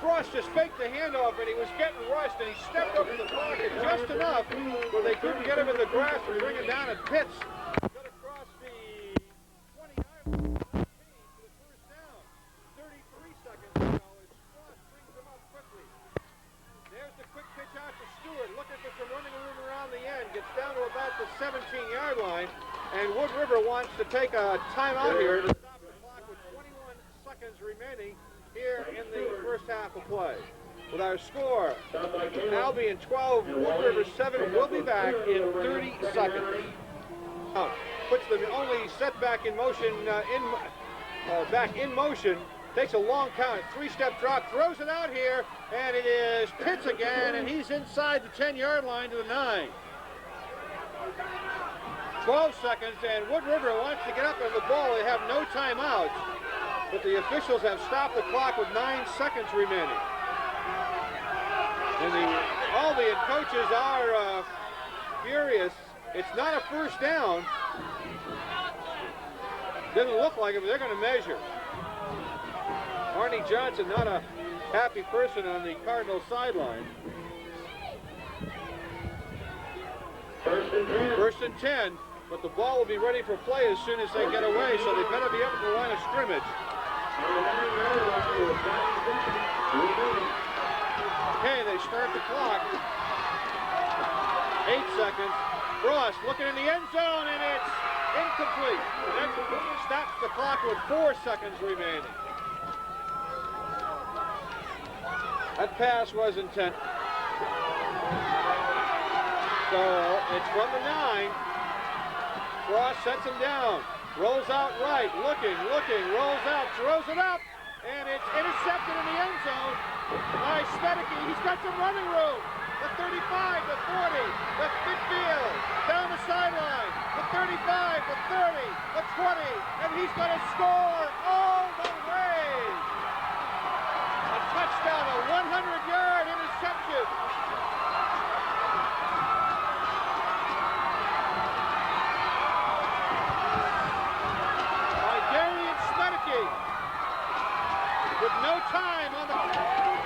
Frost just faked the handoff, and he was getting rushed, and he stepped up in the pocket just enough where they couldn't get him in the grass and bring him down, and Pitts got across the 20-yard line for the first down. 33 seconds to go as Frost brings him up quickly. There's the quick pitch out to Stewart, looking for some running room around the end, gets down to about the 17-yard line, and Wood River wants to take a timeout here to stop the clock with 21 seconds remaining here in the first half of play. With our score, Albion 12, Wood River 7. We'll be back in 30 seconds. Puts the only setback in motion, back in motion. Takes a long count, three-step drop, throws it out here, and it is Pitts again, and he's inside the 10-yard line to the 9. 12 seconds, and Wood River wants to get up on the ball. They have no timeouts, but the officials have stopped the clock with 9 seconds remaining. And all the coaches are furious. It's not a first down. Doesn't look like it, but they're going to measure. Arnie Johnson, not a happy person on the Cardinals sideline. First and 10, but the ball will be ready for play as soon as they get away, so they better be up at the line of scrimmage. Okay, they start the clock. 8 seconds. Frost looking in the end zone, and it's incomplete. And that stops the clock with 4 seconds remaining. That pass was intent. So it's from the 9. Frost sets him down. Rolls out right, looking, rolls out, throws it up, and it's intercepted in the end zone by Spedicky. He's got some running room. The 35, the 40, the midfield, down the sideline, the 35, the 30, the 20, and he's going to score all the way. A touchdown, a 100-yard interception. With no time on the clock.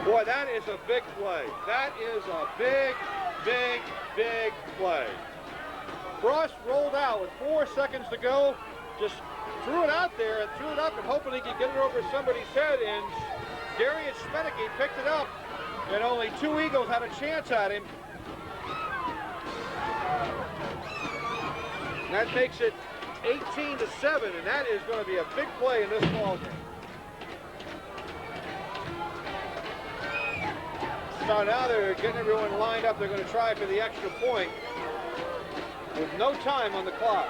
Boy, that is a big play. That is a big play. Frost rolled out with 4 seconds to go. Just threw it out there and threw it up and hoping he could get it over somebody's head. And Darius Spedicky picked it up. And only 2 Eagles had a chance at him. That makes it 18-7, and that is going to be a big play in this ball game. So now they're getting everyone lined up. They're going to try for the extra point with no time on the clock.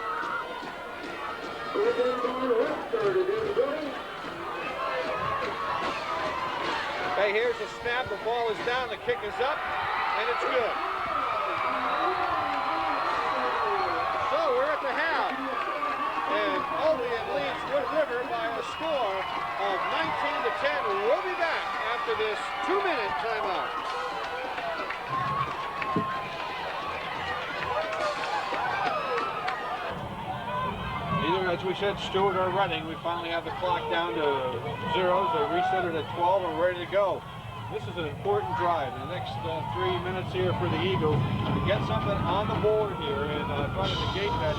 Okay, here's a snap. The ball is down. The kick is up, and it's good. So we're at the half, and Albion leads Wood River by a score of 19-10. We'll be back after this 2-minute timeout. Either, as we said, Stewart or Redding, we finally have the clock down to zeros. They reset it at 12 and we're ready to go. This is an important drive. In the next 3 minutes here for the Eagles to get something on the board here and try to negate that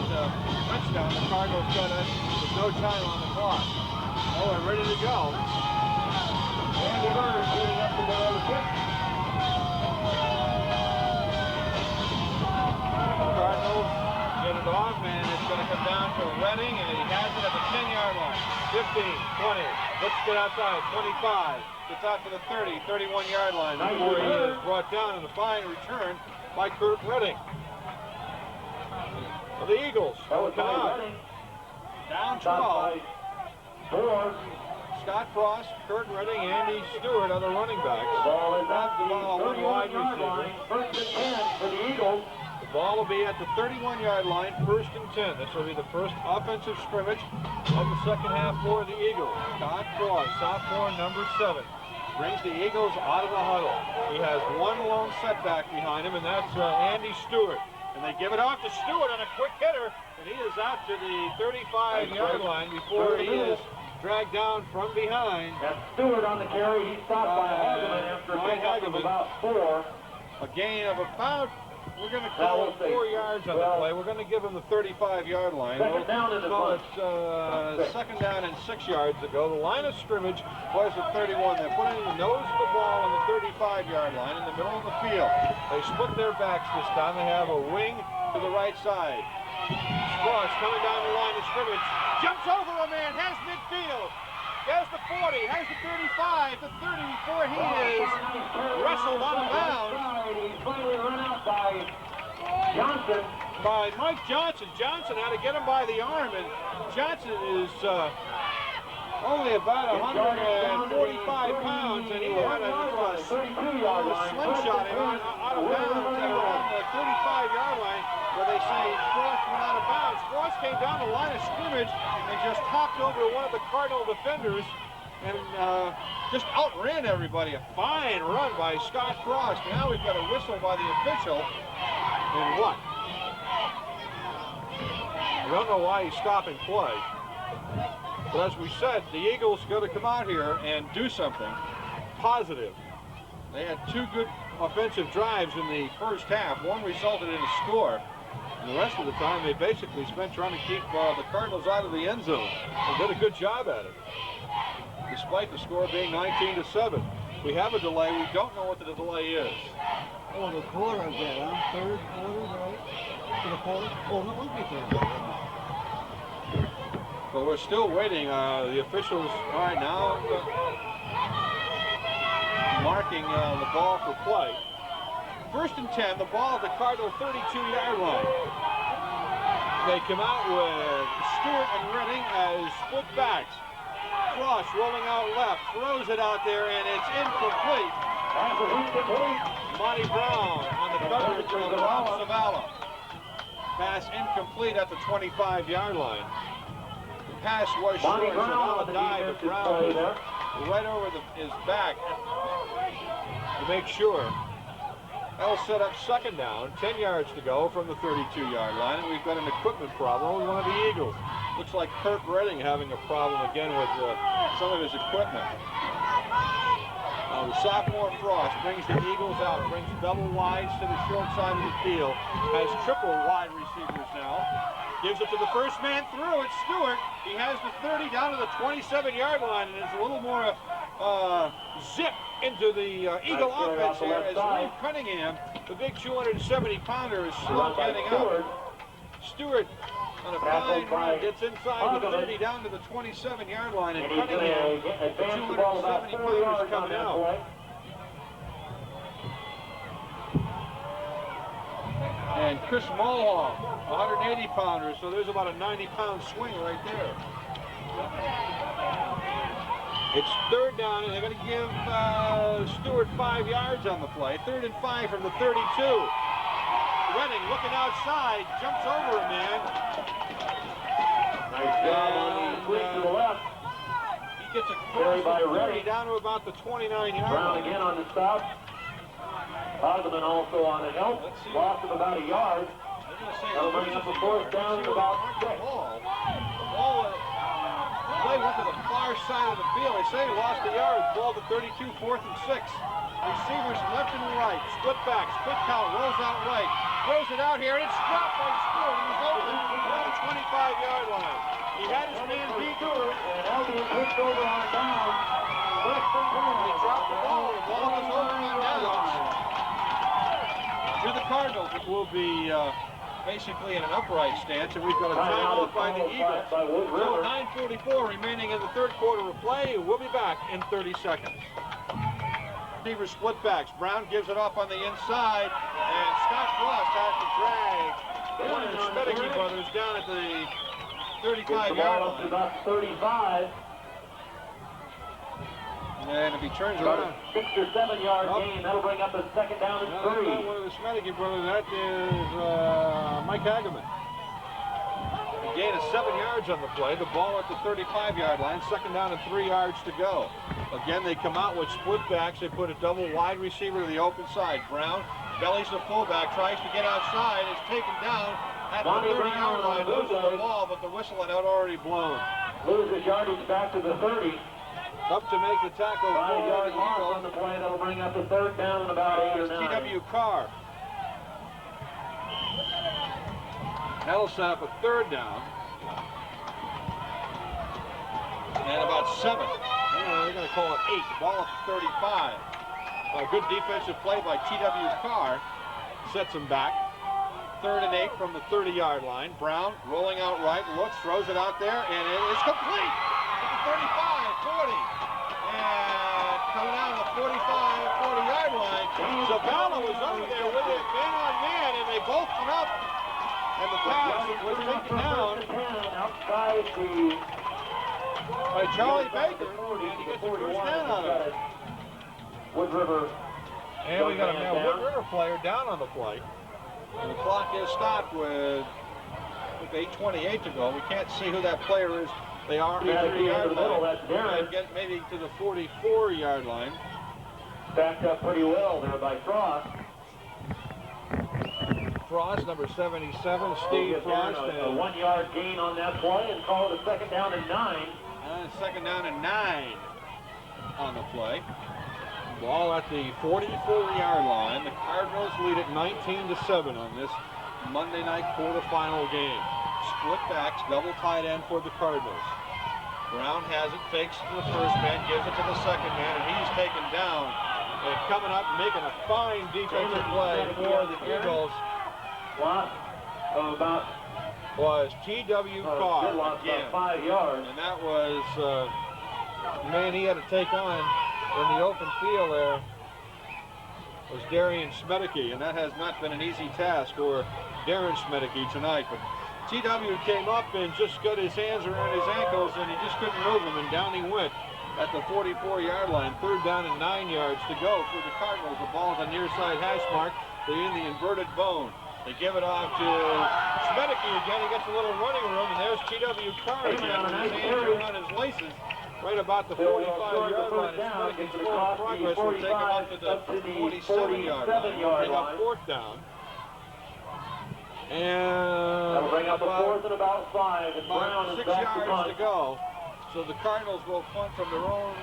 touchdown. The Cardinals got it with no time on the clock. Oh, we're ready to go. Andy Burns getting up to the kick. Cardinals get it off, and it's going to come down to Redding, and he has it at the 10-yard line. 15, 20, let's get outside, 25, gets out to the 30, 31-yard line before he is brought down in a fine return by Kurt Redding. So the Eagles come out, down 12. 4. Scott Frost, Kurt Redding, Andy Stewart are the running backs. Ball is That's the ball, one wide receiver. First and 10 for the Eagles. The ball will be at the 31-yard line, first and 10. This will be the first offensive scrimmage of the second half for the Eagles. Scott Frost, sophomore, number 7, brings the Eagles out of the huddle. He has one lone setback behind him, and that's Andy Stewart. And they give it off to Stewart on a quick hitter, and he is out to the 35-yard line before he is dragged down from behind. That's Stewart on the carry. He's stopped by Hageman after a pickup of about 4. A gain of about, we're going to call it 4 yards on the play. We're going to give him the 35-yard line. Second down in the call it second down and 6 yards ago. The line of scrimmage was at 31. They're putting the nose of the ball on the 35-yard line in the middle of the field. They split their backs this time. They have a wing to the right side. Frost coming down the line of scrimmage. Jumps over a man, has midfield. Has the 40, has the 35, the 30 before he is wrestled out of bounds. He's finally run out by Johnson. By Mike Johnson. Johnson had to get him by the arm, and Johnson is only about 145 pounds, and he had a slingshot him out of bounds at around the 35-yard line, where they say Frost went out of bounds. Frost came down the line of scrimmage and just hopped over one of the Cardinal defenders and just outran everybody. A fine run by Scott Frost. Now we've got a whistle by the official. And what? I don't know why he's stopping play. But as we said, the Eagles got to come out here and do something positive. They had 2 good offensive drives in the first half. One resulted in a score. And the rest of the time, they basically spent trying to keep the Cardinals out of the end zone. They did a good job at it, despite the score being 19-7. We have a delay. We don't know what the delay is. Oh, the quarter of that, huh? Third quarter, right? To the quarter? Oh, that would be third quarter. But we're still waiting. The officials, all right, now marking the ball for play. First and 10, the ball at the Cardinal 32-yard line. They come out with Stewart and Redding as split backs. Frost rolling out left, throws it out there, and it's incomplete. Monty Brown on the coverage of Rob Savala. Pass incomplete at the 25-yard line. The pass was short, so Savala dived, but Brown was right over his back to make sure. That'll set up second down, 10 yards to go from the 32-yard line, and we've got an equipment problem with one of the Eagles. Looks like Kurt Redding having a problem again with some of his equipment. The sophomore Frost brings the Eagles out, brings double wides to the short side of the field, has triple wide receivers now. Gives it to the first man through. It's Stewart. He has the 30 down to the 27-yard line, and there's a little more zip into the Eagle offense here as Lou Cunningham, the big 270-pounder, is slow getting up. Stewart on a fine run gets inside the 30 down to the 27-yard line, and Cunningham, the 270-pounder, is coming out. And Chris Mulhall, 180-pounder, so there's about a 90-pound swing right there. It's third down, and they're going to give Stewart 5 yards on the play. 3rd and 5 from the 32. Redding looking outside, jumps over a man. Nice job on the sweep to the left. He gets a Carry cross by of 30 Redding. down to about the 29-yard Brown line. again on the stop. Osman also on the help. Loss of about a yard. That'll bring up a 4th down and about 6. Play went to the far side of the field. They say he lost a yard. Ball to 32, 4th and 6. Receivers left and right. Split back, split count, rolls out right. Throws it out here, and it's dropped by Stewart. He was open on the 25-yard line. He had his man beat. And Albion pushed over on down. He dropped the ball. The ball was over on downs. To the Cardinals, it will be basically in an upright stance, and we've got a timeout by the Eagles. So 9:44 remaining in the 3rd quarter of play. We'll be back in 30 seconds. Receiver split backs. Brown gives it off on the inside, and Scott Frost has to drag one of the Smedicky brothers down at the 35-yard line. About 35. And if he turns About around, a 6 or 7 yard gain, that'll bring up a 2nd down and no, that's 3. not one of the Smedicky brothers. That is Mike Hageman. A gain of 7 yards on the play. The ball at the 35-yard line. 2nd down and 3 yards to go. Again, they come out with split backs. They put a double wide receiver to the open side. Brown bellies the fullback, tries to get outside. Is taken down at the 30-yard line. Loses the ball, but the whistle had already blown. Loses yardage back to the 30. Up to make the tackle for 5-yard the loss Eagles. on the play. That'll bring up a 3rd down and about 8 or 9. T.W. Carr. That'll set up a 3rd down. And about 7. They're going to call it 8. The ball at the 35. A good defensive play by T.W. Carr. Sets him back. 3rd and 8 from the 30-yard line. Brown rolling out right, looks, throws it out there, and it is complete at the 35, 40. And coming out of the 45, 40-yard line, Zavala was over there with it, man on man, and they both went up. And the pass was taken down outside the by Charlie Baker, and he gets the 1st down on it. Wood River. And we got a Wood River player down on the play. And the clock is stopped with 8:28 to go. We can't see who that player is. They are on the 30-yard line. That's Darren. Get maybe to the 44-yard line. Backed up pretty well there by Frost. Frost, number 77, Steve Frost. A 1-yard gain on that play and call it a 2nd down and 9. 2nd down and 9 on the play. Ball at the 44-yard line. The Cardinals lead it 19-7 on this Monday night quarterfinal game. Split backs, double tight end for the Cardinals. Brown has it, fakes it to the 1st man, gives it to the 2nd man, and he's taken down. And coming up, making a fine defensive play for the Eagles Loss of about was T.W. Carr loss again. about 5 yards. And that was man he had to take on in the open field there was Darian Smedicky, and that has not been an easy task for Darren Smedicky tonight. But T.W. came up and just got his hands around his ankles, and he just couldn't move them, and down he went at the 44-yard line. 3rd down and 9 yards to go for the Cardinals. The ball's on near side hash mark. They're in the inverted bone. They give it off to Smedicky again. He gets a little running room, and there's T.W. Carr again with his hands around his laces. Right about the 45-yard line. Smedicky's forward progress will take him up to the 47-yard line. Bring up 4th down. And That'll bring up a 4th and about 5. And Brown about is 6 back to yards punt. to go. So the Cardinals will punt from their own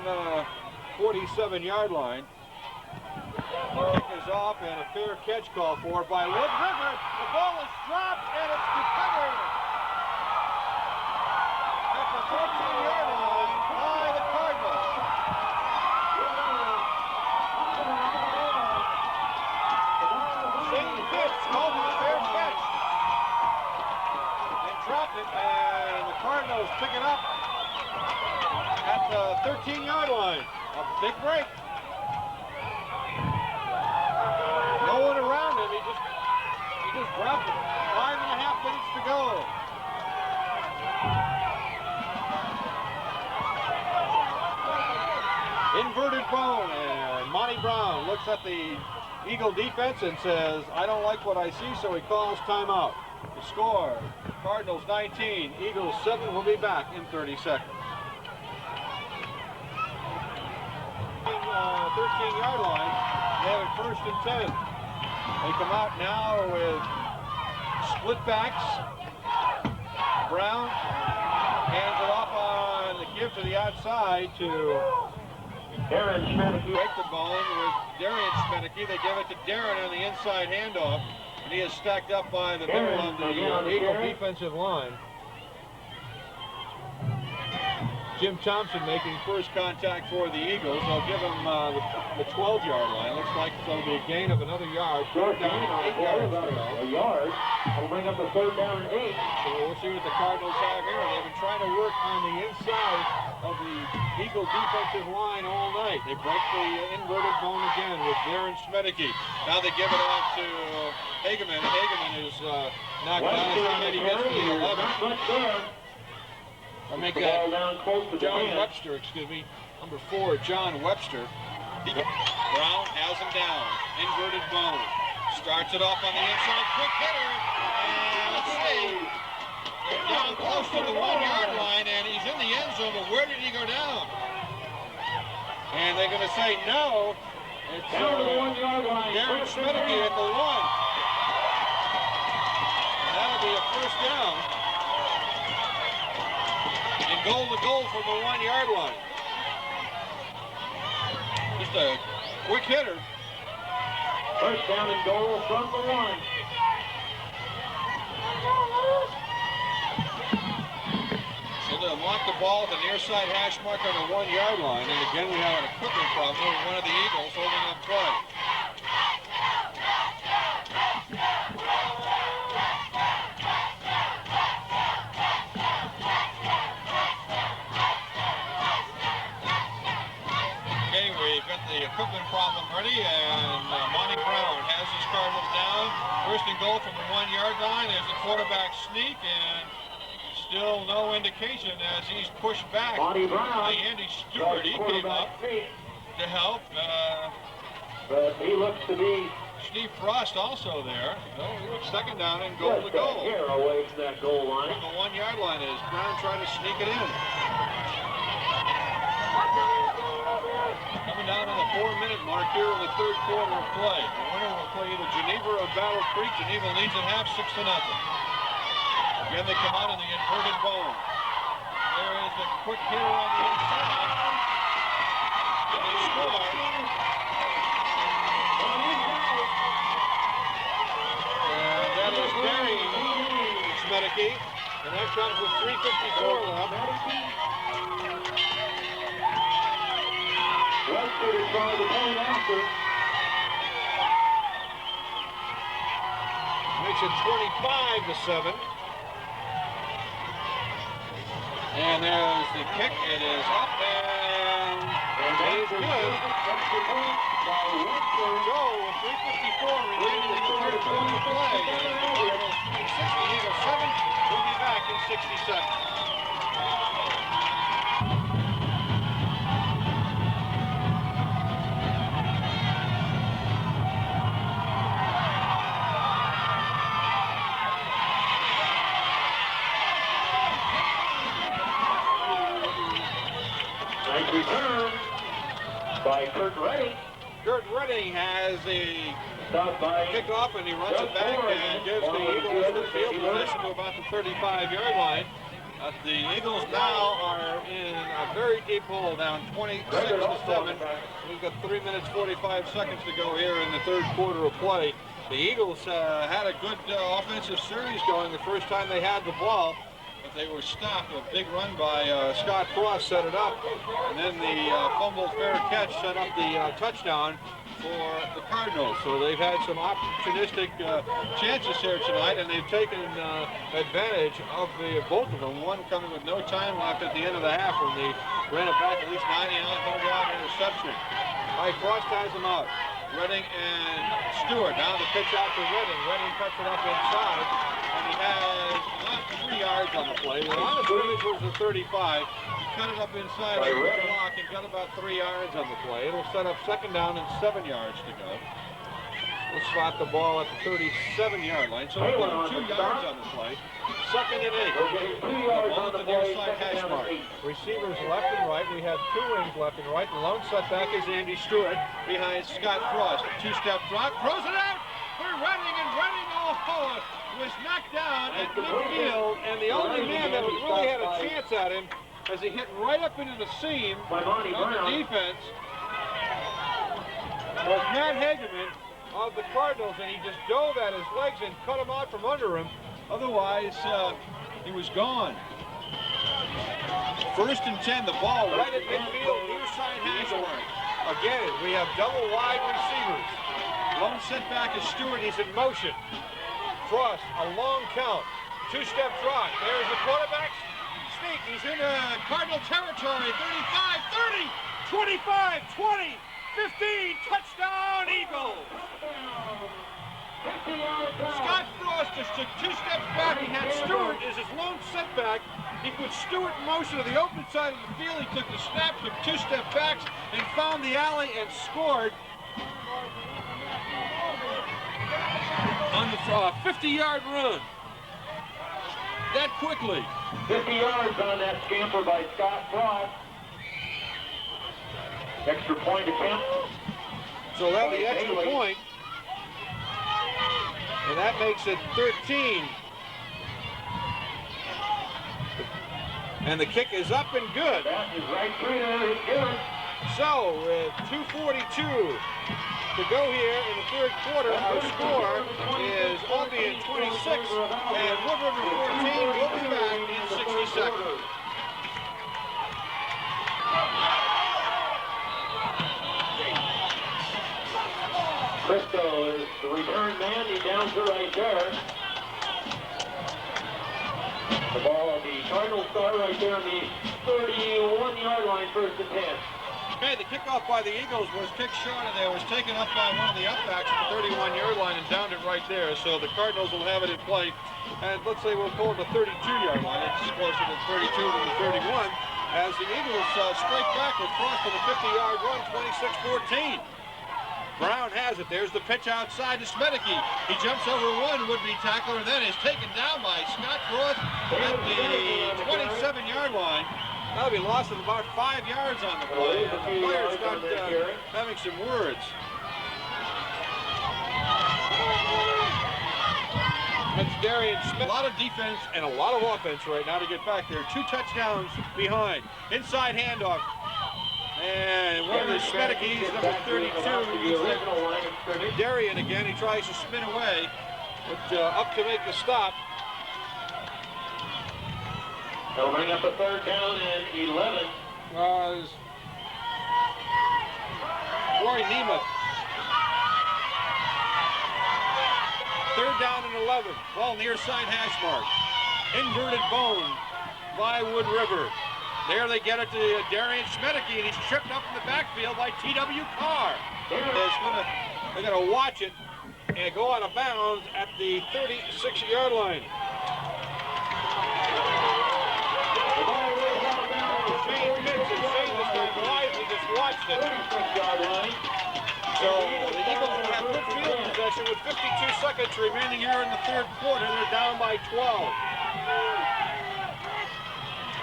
47-yard line. The kick is off, and a fair catch call for by Wood River. The ball is dropped, and it's recovered at the 14-yard line by the Cardinals. Shane Pitts called it a fair catch and dropped it, and the Cardinals pick it up at the 13-yard line. A big break. No one around him. He just dropped Brown looks at the Eagle defense and says, I don't like what I see, so he calls timeout. The score, Cardinals 19, Eagles 7. We'll be back in 30 seconds. 13-yard line, they have it 1st and 10. They come out now with split backs. Brown hands it off on the give to the outside to Darren Schmidt. break the bone with Darian Schmedeke. They give it to Darren on the inside handoff, and he is stacked up by the middle of the Eagle defensive line. Jim Thompson making first contact for the Eagles. They'll give him the 12-yard line. Looks like there'll be a gain of another yard. 3rd down and 8 yards. A yard. We'll bring up the 3rd down and 8. So we'll see what the Cardinals have here. They've been trying to work on the inside of the Eagle defensive line all night. They break the inverted bone again with Darren Schmedeke. Now they give it off to Hageman. Hageman is knocked down. He gets to the 11. I make that John Webster, excuse me, number 4, John Webster. Brown has him down, inverted bone. Starts it off on the inside, quick hitter, and let's see, they're down close to the 1-yard line, and he's in the end zone, but where did he go down? And they're going to say no. It's down to the 1-yard line. Darren Schmedeke at the 1. And that'll be a 1st down. And goal to goal from the 1-yard line. Just a quick hitter. 1st down and goal from the 1. So they'll lock the ball at the near side hash mark on the 1-yard line. And again, we have an equipment problem with one of the Eagles holding up play. The equipment problem ready, and Monty Brown has his Cardinals down. 1st and goal from the 1-yard line. There's a quarterback sneak, and still no indication as he's pushed back Monty Brown by Andy Stewart. He came up to help. But he looks to be Steve Frost also there. So 2nd down and goal to goal. Here away from that goal line. From the 1-yard line as Brown trying to sneak it in. Coming down on the 4-minute mark here in the 3rd quarter of play. The winner will play either Geneva or Battle Creek. Geneva leads at half, 6-0. Again, they come out in the inverted bone. There is the quick hitter on the inside. And they score. And that is Barry Schmedeke. And that comes with 3:54 left. Webster is trying to point after. Makes it 25-7. And there's the kick. It is up and it is good. So 3:54 remaining in the 3rd quarter of play. Eagles 60, Eagles 7. We'll be back in 60 seconds. Return by Kurt Redding. Kurt Redding has the kickoff, and he runs it back and gives the Eagles the field position to about the 35-yard line. The Eagles now are in a very deep hole, down 26-7. We've got 3 minutes 45 seconds to go here in the 3rd quarter of play. The Eagles had a good offensive series going the first time they had the ball. But they were stopped. A big run by Scott Frost set it up, and then the fumble fair catch set up the touchdown for the Cardinals. So they've had some opportunistic chances here tonight, and they've taken advantage of both of them. One coming with no time left at the end of the half when they ran it back at least 90-yard interception. All right, Frost has them out. Redding and Stewart. Now the pitch out to Redding. Redding cuts it up inside, and he has not 3 yards on the play. The line of scrimmage was the 35. He cut it up inside on the block and got about 3 yards on the play. It'll set up 2nd down and 7 yards to go. We'll spot the ball at the 37-yard line. So we'll give him 2 yards on the play. 2nd and 8. Okay, 2 yards Ball on at the the near play, side 2nd hash down mark. and 8. Receivers left and right. We have 2 wings left and right. The lone setback is Andy Stewart behind Scott Frost. A 2-step drop, throws it out. We're running and running. Oh, was knocked down at midfield, and the only man that really had a chance at him as he hit right up into the seam on the defense was Matt Hageman of the Cardinals, and he just dove at his legs and cut him out from under him. Otherwise, he was gone. 1st and 10, the ball right at midfield, near side hash mark. Again, we have double wide receivers. Lone setback is Stewart, he's in motion. Frost, a long count. 2-step drop. There's the quarterback sneak. He's in Cardinal territory. 35, 30, 25, 20, 15. Touchdown, Eagles. Scott Frost just took 2 steps back. He had Stewart as his lone setback. He put Stewart in motion to the open side of the field. He took the snap, took 2 step backs, and found the alley and scored on the 50-yard run. That quickly. 50 yards on that scamper by Scott Frost. Extra point attempt. So that'll be extra point. And that makes it 13. And the kick is up and good. That is right through there. It's good. So with 2:42 to go here in the 3rd quarter, our score is Albion 26 and Wood River 14. We'll be back in 60 seconds. Cristo is the return man. He downs it right there. The ball of the Cardinal star right there on the 31-yard line, 1st and 10. Okay, the kickoff by the Eagles was kicked short of there. It was taken up by one of the upbacks at the 31-yard line and downed it right there. So the Cardinals will have it in play. And let's say we'll call it the 32-yard line. It's closer to 32 than the 31. As the Eagles straight back with Frost for the 50-yard run, 26-14. Brown has it. There's the pitch outside to Smedeke. He jumps over one would-be tackler, then is taken down by Scott Frost at the 27-yard line. That'll be lost of about 5 yards on the play. The players start having some words. That's Darian Smith. A lot of defense and a lot of offense right now to get back there. 2 touchdowns behind. Inside handoff. And one of the Smedekes, number 32, Darian again. He tries to spin away, but up to make the stop. They'll bring up a 3rd down and 11. Was Roy Nemeth. 3rd down and 11. Ball near side hash mark. Inverted bone by Wood River. There they get it to Darian Smedeke, and he's tripped up in the backfield by T.W. Carr. They're going to watch it and go out of bounds at the 36-yard line. Shane Pitts, and Shane this time wisely just watched it. So the Eagles will have good field possession with 52 seconds remaining here in the 3rd quarter. They're down by 12.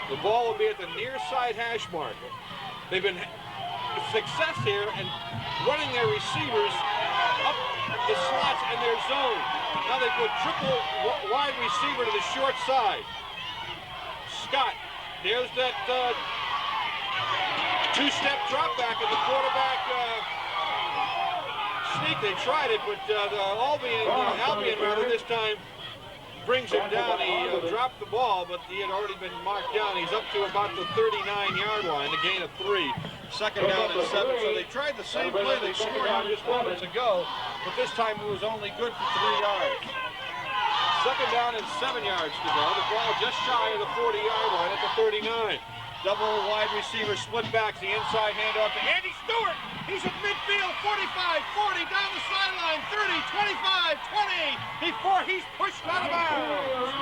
The ball will be at the near side hash mark. They've been success here in running their receivers up the slots in their zone. Now they put triple wide receiver to the short side. Scott, there's that 2-step drop back at the quarterback sneak. They tried it, but the Albion rather this time brings him down. He dropped the ball, but he had already been marked down. He's up to about the 39-yard line, a gain of 3. 2nd down and 7. So they tried the same play they scored on just moments ago, but this time it was only good for 3 yards. 2nd down and 7 yards to go. The ball just shy of the 40-yard line at the 39. Double wide receiver split backs, the inside handoff to Andy Stewart. He's at midfield, 45, 40, down the sideline, 30, 25, 20, before he's pushed out of bounds.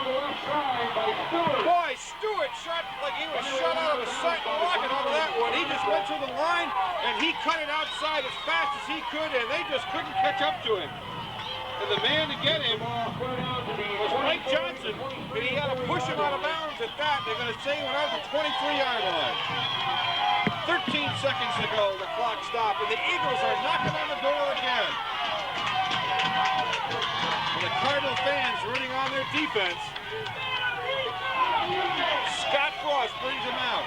Boy, Stewart shot like he was shot out of a rocket out of that one. He just went to the line, and he cut it outside as fast as he could, and they just couldn't catch up to him. And the man to get him was Mike Johnson, and he had to push him out of bounds at that. They're going to say he went out to the 23-yard line. 13 seconds to go, the clock stopped, and the Eagles are knocking on the door again. And the Cardinal fans rooting on their defense. Scott Frost brings him out.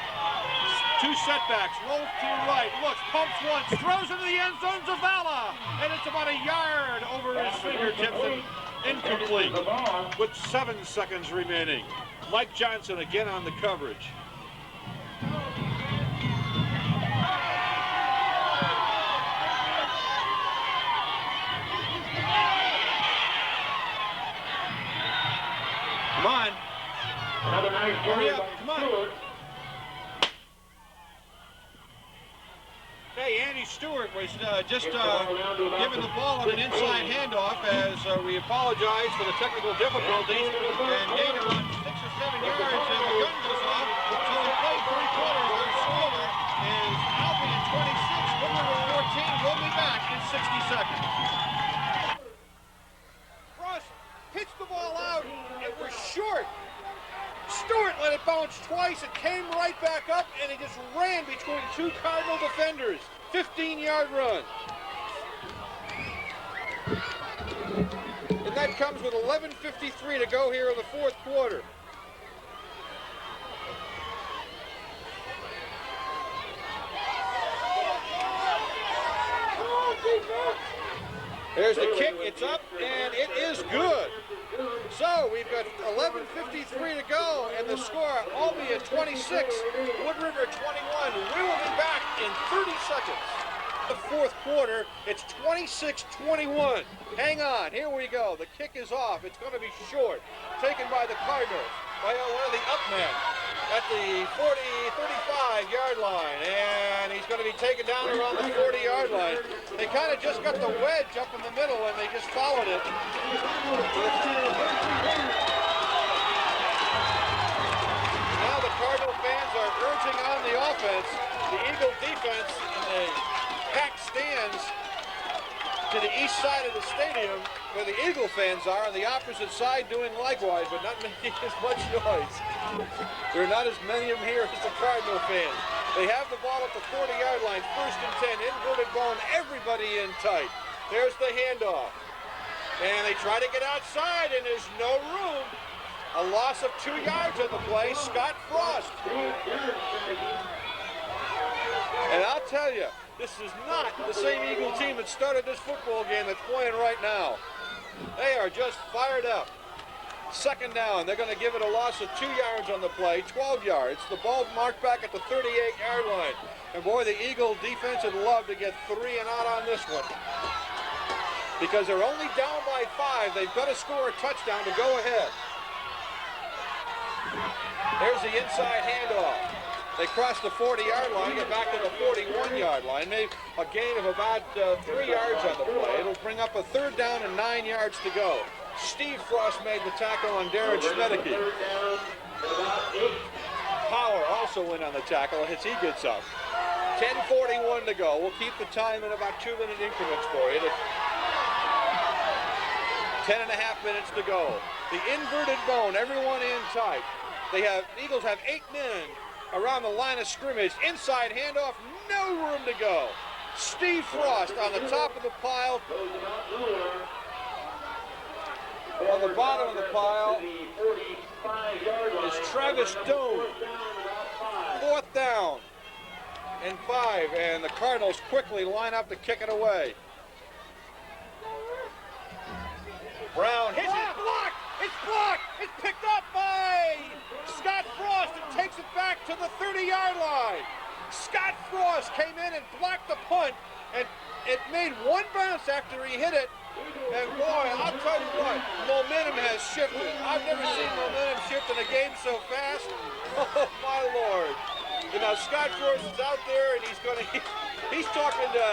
Two setbacks, rolls to the right, looks, pumps once, throws into the end zone, Zavala, and it's about a yard over his fingertips and incomplete with 7 seconds remaining. Mike Johnson again on the coverage. Come on. Another nice Hurry up, come on. Hey, Andy Stewart was just giving the ball on an inside handoff as we apologize for the technical difficulties and gained about 6 or 7 yards and the gun goes off. So we played 3 quarters. Our score is Albion 26, Wood River 14. We'll be back in 60 seconds. Frost pitched the ball out. It was short. Stewart let it bounce twice, it came right back up, and he just ran between 2 Cardinal defenders. 15-yard run. And that comes with 11:53 to go here in the 4th quarter. There's the kick, it's up, and it is good. So we've got 11:53 to go, and the score, Albion 26, Wood River 21. We will be back in 30 seconds. The 4th quarter, it's 26-21. Hang on, here we go. The kick is off. It's going to be short. Taken by the Cardinals, by one of the up men at the 35-yard line, and he's going to be taken down around the 40-yard line. They kind of just got the wedge up in the middle, and they just followed it. Now the Cardinal fans are urging on the offense. The Eagle defense in the packed stands to the east side of the stadium, where the Eagle fans are, on the opposite side doing likewise, but not making as much noise. There are not as many of them here as the Cardinal fans. They have the ball at the 40-yard line, 1st and 10, inverted bone, everybody in tight. There's the handoff. And they try to get outside, and there's no room. A loss of 2 yards on the play, Scott Frost. And I'll tell you, this is not the same Eagle team that started this football game that's playing right now. They are just fired up. 2nd down, they're going to give it a loss of 2 yards on the play, 12 yards. The ball marked back at the 38-yard line. And boy, the Eagle defense would love to get 3 and out on this one. Because they're only down by 5. They've got to score a touchdown to go ahead. There's the inside handoff. They cross the 40-yard line, get back to the 41-yard line. Maybe a gain of about 3 yards on the play. It'll bring up a 3rd down and 9 yards to go. Steve Frost made the tackle on Darren Schmedeke. Power also went on the tackle as he gets up. 10:41 to go. We'll keep the time in about 2-minute increments for you. 10.5 minutes to go. The inverted bone, everyone in tight. Eagles have 8 men around the line of scrimmage. Inside handoff, no room to go. Steve Frost on the top of the pile. On the bottom of the pile is Travis Doan. 4th down and 5, and the Cardinals quickly line up to kick it away. Brown hits it, blocked! It's blocked! It's picked up by Scott Frost and takes it back to the 30-yard line. Scott Frost came in and blocked the punt, and it made one bounce after he hit it. And boy, I'll tell you what, momentum has shifted. I've never seen momentum shift in a game so fast. Oh my Lord. You know, Scott Frost is out there and he's talking to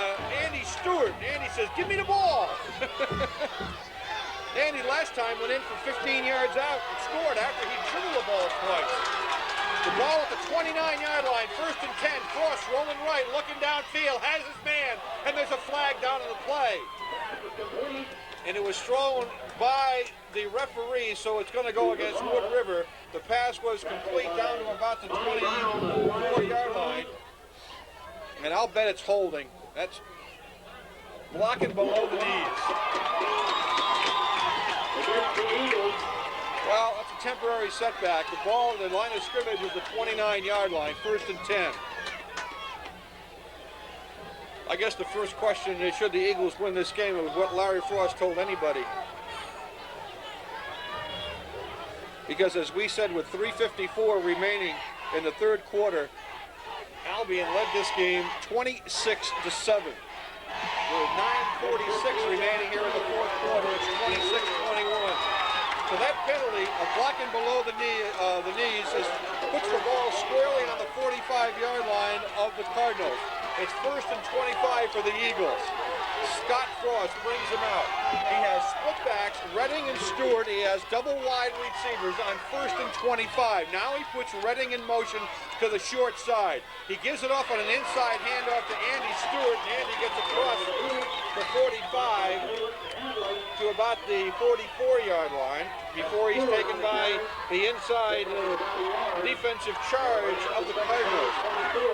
Andy Stewart. Andy says, give me the ball. Andy last time went in for 15 yards out and scored after he dribbled the ball twice. The ball at the 29-yard line, 1st and 10. Frost rolling right, looking downfield, has his man, and there's a flag down in the play. And it was thrown by the referee, so it's going to go against Wood River. The pass was complete down to about the 24-yard line. And I'll bet it's holding. That's blocking below the knees. Well, that's a temporary setback. The ball, the line of scrimmage is the 29-yard line, 1st and 10. I guess the first question is, should the Eagles win this game, was what Larry Frost told anybody. Because as we said, with 3:54 remaining in the third quarter, Albion led this game 26-7. With 9:46 remaining here in the fourth quarter, it's 26-21. So that penalty of blocking below the knees puts the ball squarely on the 45-yard line of the Cardinals. It's 1st and 25 for the Eagles. Scott Frost brings him out. He has split backs, Redding and Stewart. He has double wide receivers on 1st and 25. Now he puts Redding in motion to the short side. He gives it off on an inside handoff to Andy Stewart, and Andy gets across the 45 to about the 44-yard line before he's taken by the inside defensive charge of the Cardinals.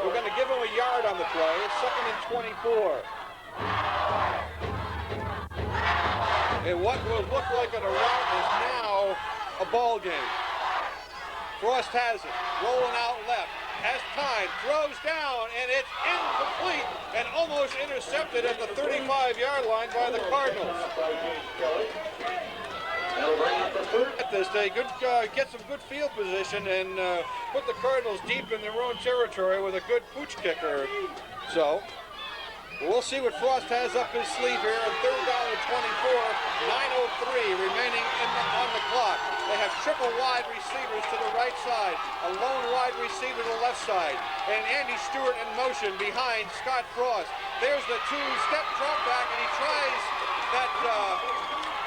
We're going to give him a yard on the play. It's 2nd and 24. And what will look like a rout is now a ball game. Frost has it, rolling out left, has time, throws down, and it's incomplete and almost intercepted at the 35-yard line by the Cardinals. At this, they get some good field position and put the Cardinals deep in their own territory with a good pooch kicker. So we'll see what Frost has up his sleeve here on 3rd down and 24, 9:03 remaining on the clock. They have triple wide receivers to the right side, a lone wide receiver to the left side, and Andy Stewart in motion behind Scott Frost. There's the two-step drop back, and he tries that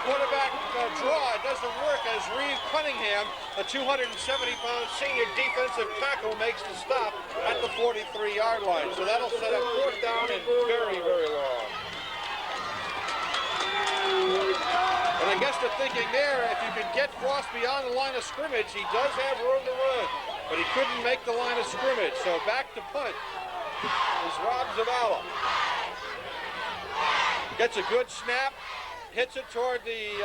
quarterback draw. It doesn't work as Reeve Cunningham, a 270-pound senior defensive tackle, makes the stop at the 43-yard line. So that'll set up 4th down and very, very long. And I guess the thinking there, if you can get Frost beyond the line of scrimmage, he does have room to run, but he couldn't make the line of scrimmage. So back to punt is Rob Zavala. Gets a good snap, hits it toward the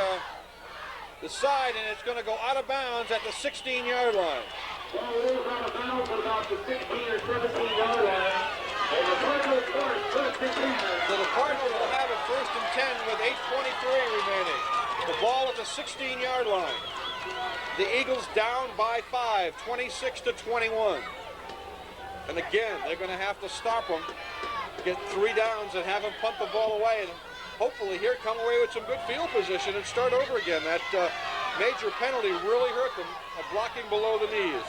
side, and it's going to go out of bounds at the 16-yard line. Ball rolls out of bounds at about the 16 or 17-yard line. And the Cardinals start 1st and 10. So the Cardinals will have it 1st and 10 with 8:23 remaining. The ball at the 16-yard line. The Eagles down by 5, 26-21. And again, they're going to have to stop them, get 3 downs, and have them punt the ball away. And hopefully here come away with some good field position and start over again. That major penalty really hurt them, blocking below the knees.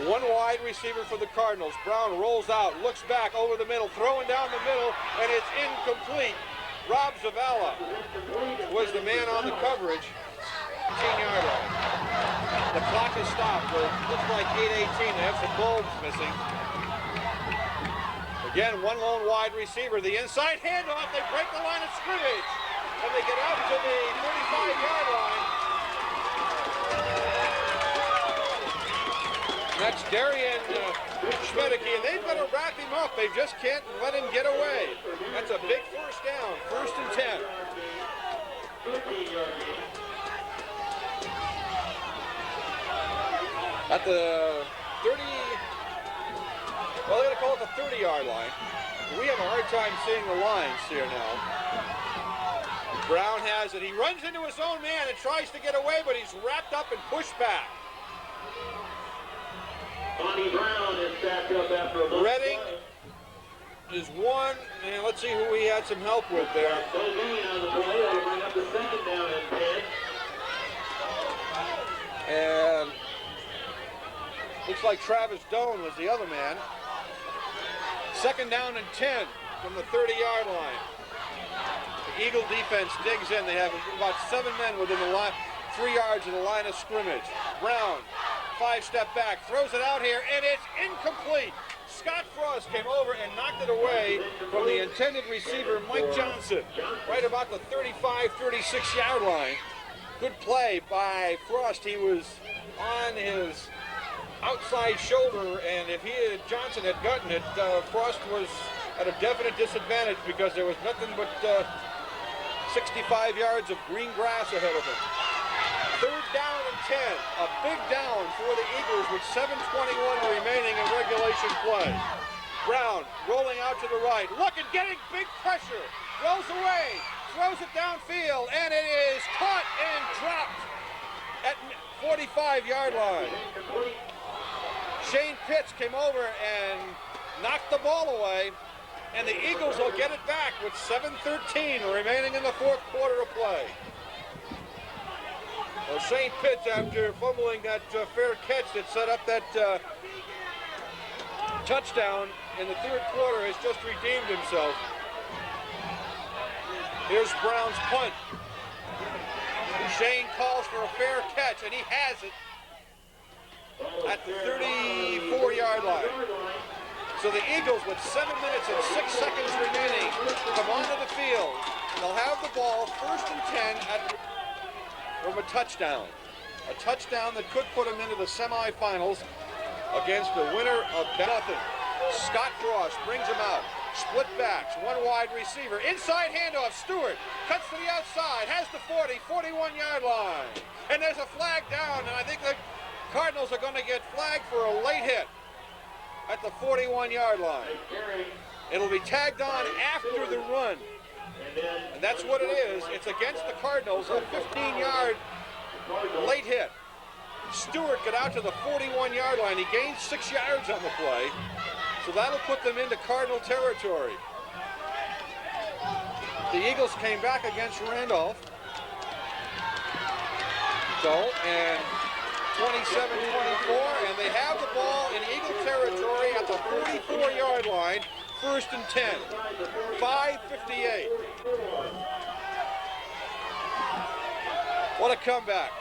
One wide receiver for the Cardinals. Brown rolls out, looks back over the middle, throwing down the middle, and it's incomplete. Rob Zavala was the man on the coverage. 18-yard line. The clock is stopped. It looks like 8:18. They have some bulbs missing. Again, one lone wide receiver. The inside handoff. They break the line of scrimmage, and they get out to the 35-yard line. That's Darian Schmedeke, and they've got to wrap him up. They just can't let him get away. That's a big 1st down, 1st and 10. At the 30, well, they're going to call it the 30-yard line. We have a hard time seeing the lines here now. Brown has it. He runs into his own man and tries to get away, but he's wrapped up and pushed back. Bonnie Brown is back up after a Redding is one, and let's see who he had some help with there. Bowman on the play. That'll bring up the 2nd down and 10. And looks like Travis Doan was the other man. 2nd down and 10 from the 30-yard line. The Eagle defense digs in. They have about 7 men within the line, 3 yards of the line of scrimmage. Brown 5-step back, throws it out here, and it's incomplete. Scott Frost came over and knocked it away from the intended receiver, Mike Johnson, right about the 35, 36-yard line. Good play by Frost. He was on his outside shoulder, and if Johnson had gotten it, Frost was at a definite disadvantage because there was nothing but 65 yards of green grass ahead of him. 3rd down and 10, a big down for the Eagles with 7:21 remaining in regulation play. Brown rolling out to the right, looking, getting big pressure, rolls away, throws it downfield, and it is caught and dropped at 45-yard line. Shane Pitts came over and knocked the ball away, and the Eagles will get it back with 7:13 remaining in the 4th quarter of play. Well, Shane Pitts, after fumbling that fair catch that set up that touchdown in the 3rd quarter, has just redeemed himself. Here's Brown's punt. Shane calls for a fair catch, and he has it at the 34-yard line. So the Eagles, with 7 minutes and 6 seconds remaining, come onto the field. They'll have the ball 1st and 10 from a touchdown. A touchdown that could put them into the semifinals against the winner of nothing. Scott Frost brings him out. Split backs, one wide receiver. Inside handoff, Stewart cuts to the outside, has the 40, 41-yard line. And there's a flag down, and I think the Cardinals are going to get flagged for a late hit at the 41-yard line. It'll be tagged on after the run. And that's what it is. It's against the Cardinals, a 15-yard late hit. Stewart got out to the 41-yard line. He gained 6 yards on the play. So that'll put them into Cardinal territory. The Eagles came back against Randolph. So, and 27-24, and they have the ball in Eagle territory at the 44-yard line, 1st and 10. 5:58. What a comeback.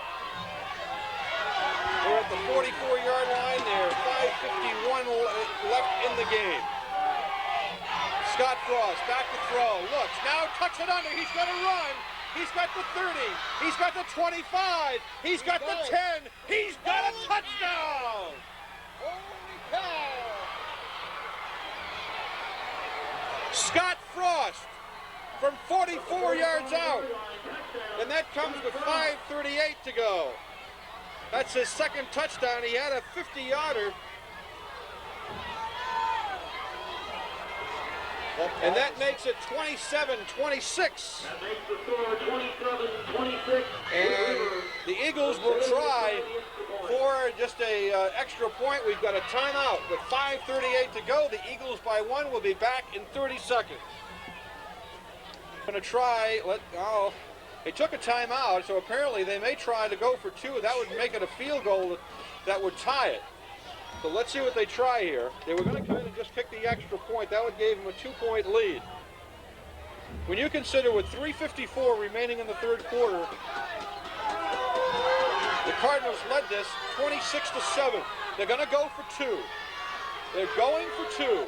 We're at the 44-yard line there, 5:51 left in the game. Scott Frost back to throw, looks, now tucks it under, he's going to run. He's got the 30, he's got the 25, he's got the 10, he's got a touchdown! Holy cow! Scott Frost from 44 yards out, and that comes with 5:38 to go. That's his 2nd touchdown. He had a 50-yarder. And that makes it 27-26. That makes the score 27-26. And the Eagles will try for just a extra point. We've got a timeout with 5:38 to go. The Eagles by 1 will be back in 30 seconds. Going to try, they took a timeout, so apparently they may try to go for 2. That would make it a field goal that would tie it. So let's see what they try here. They were going to come in and just kick the extra point. That would give them a 2-point lead. When you consider with 3:54 remaining in the 3rd quarter, the Cardinals led this 26-7. They're going to go for 2. They're going for 2.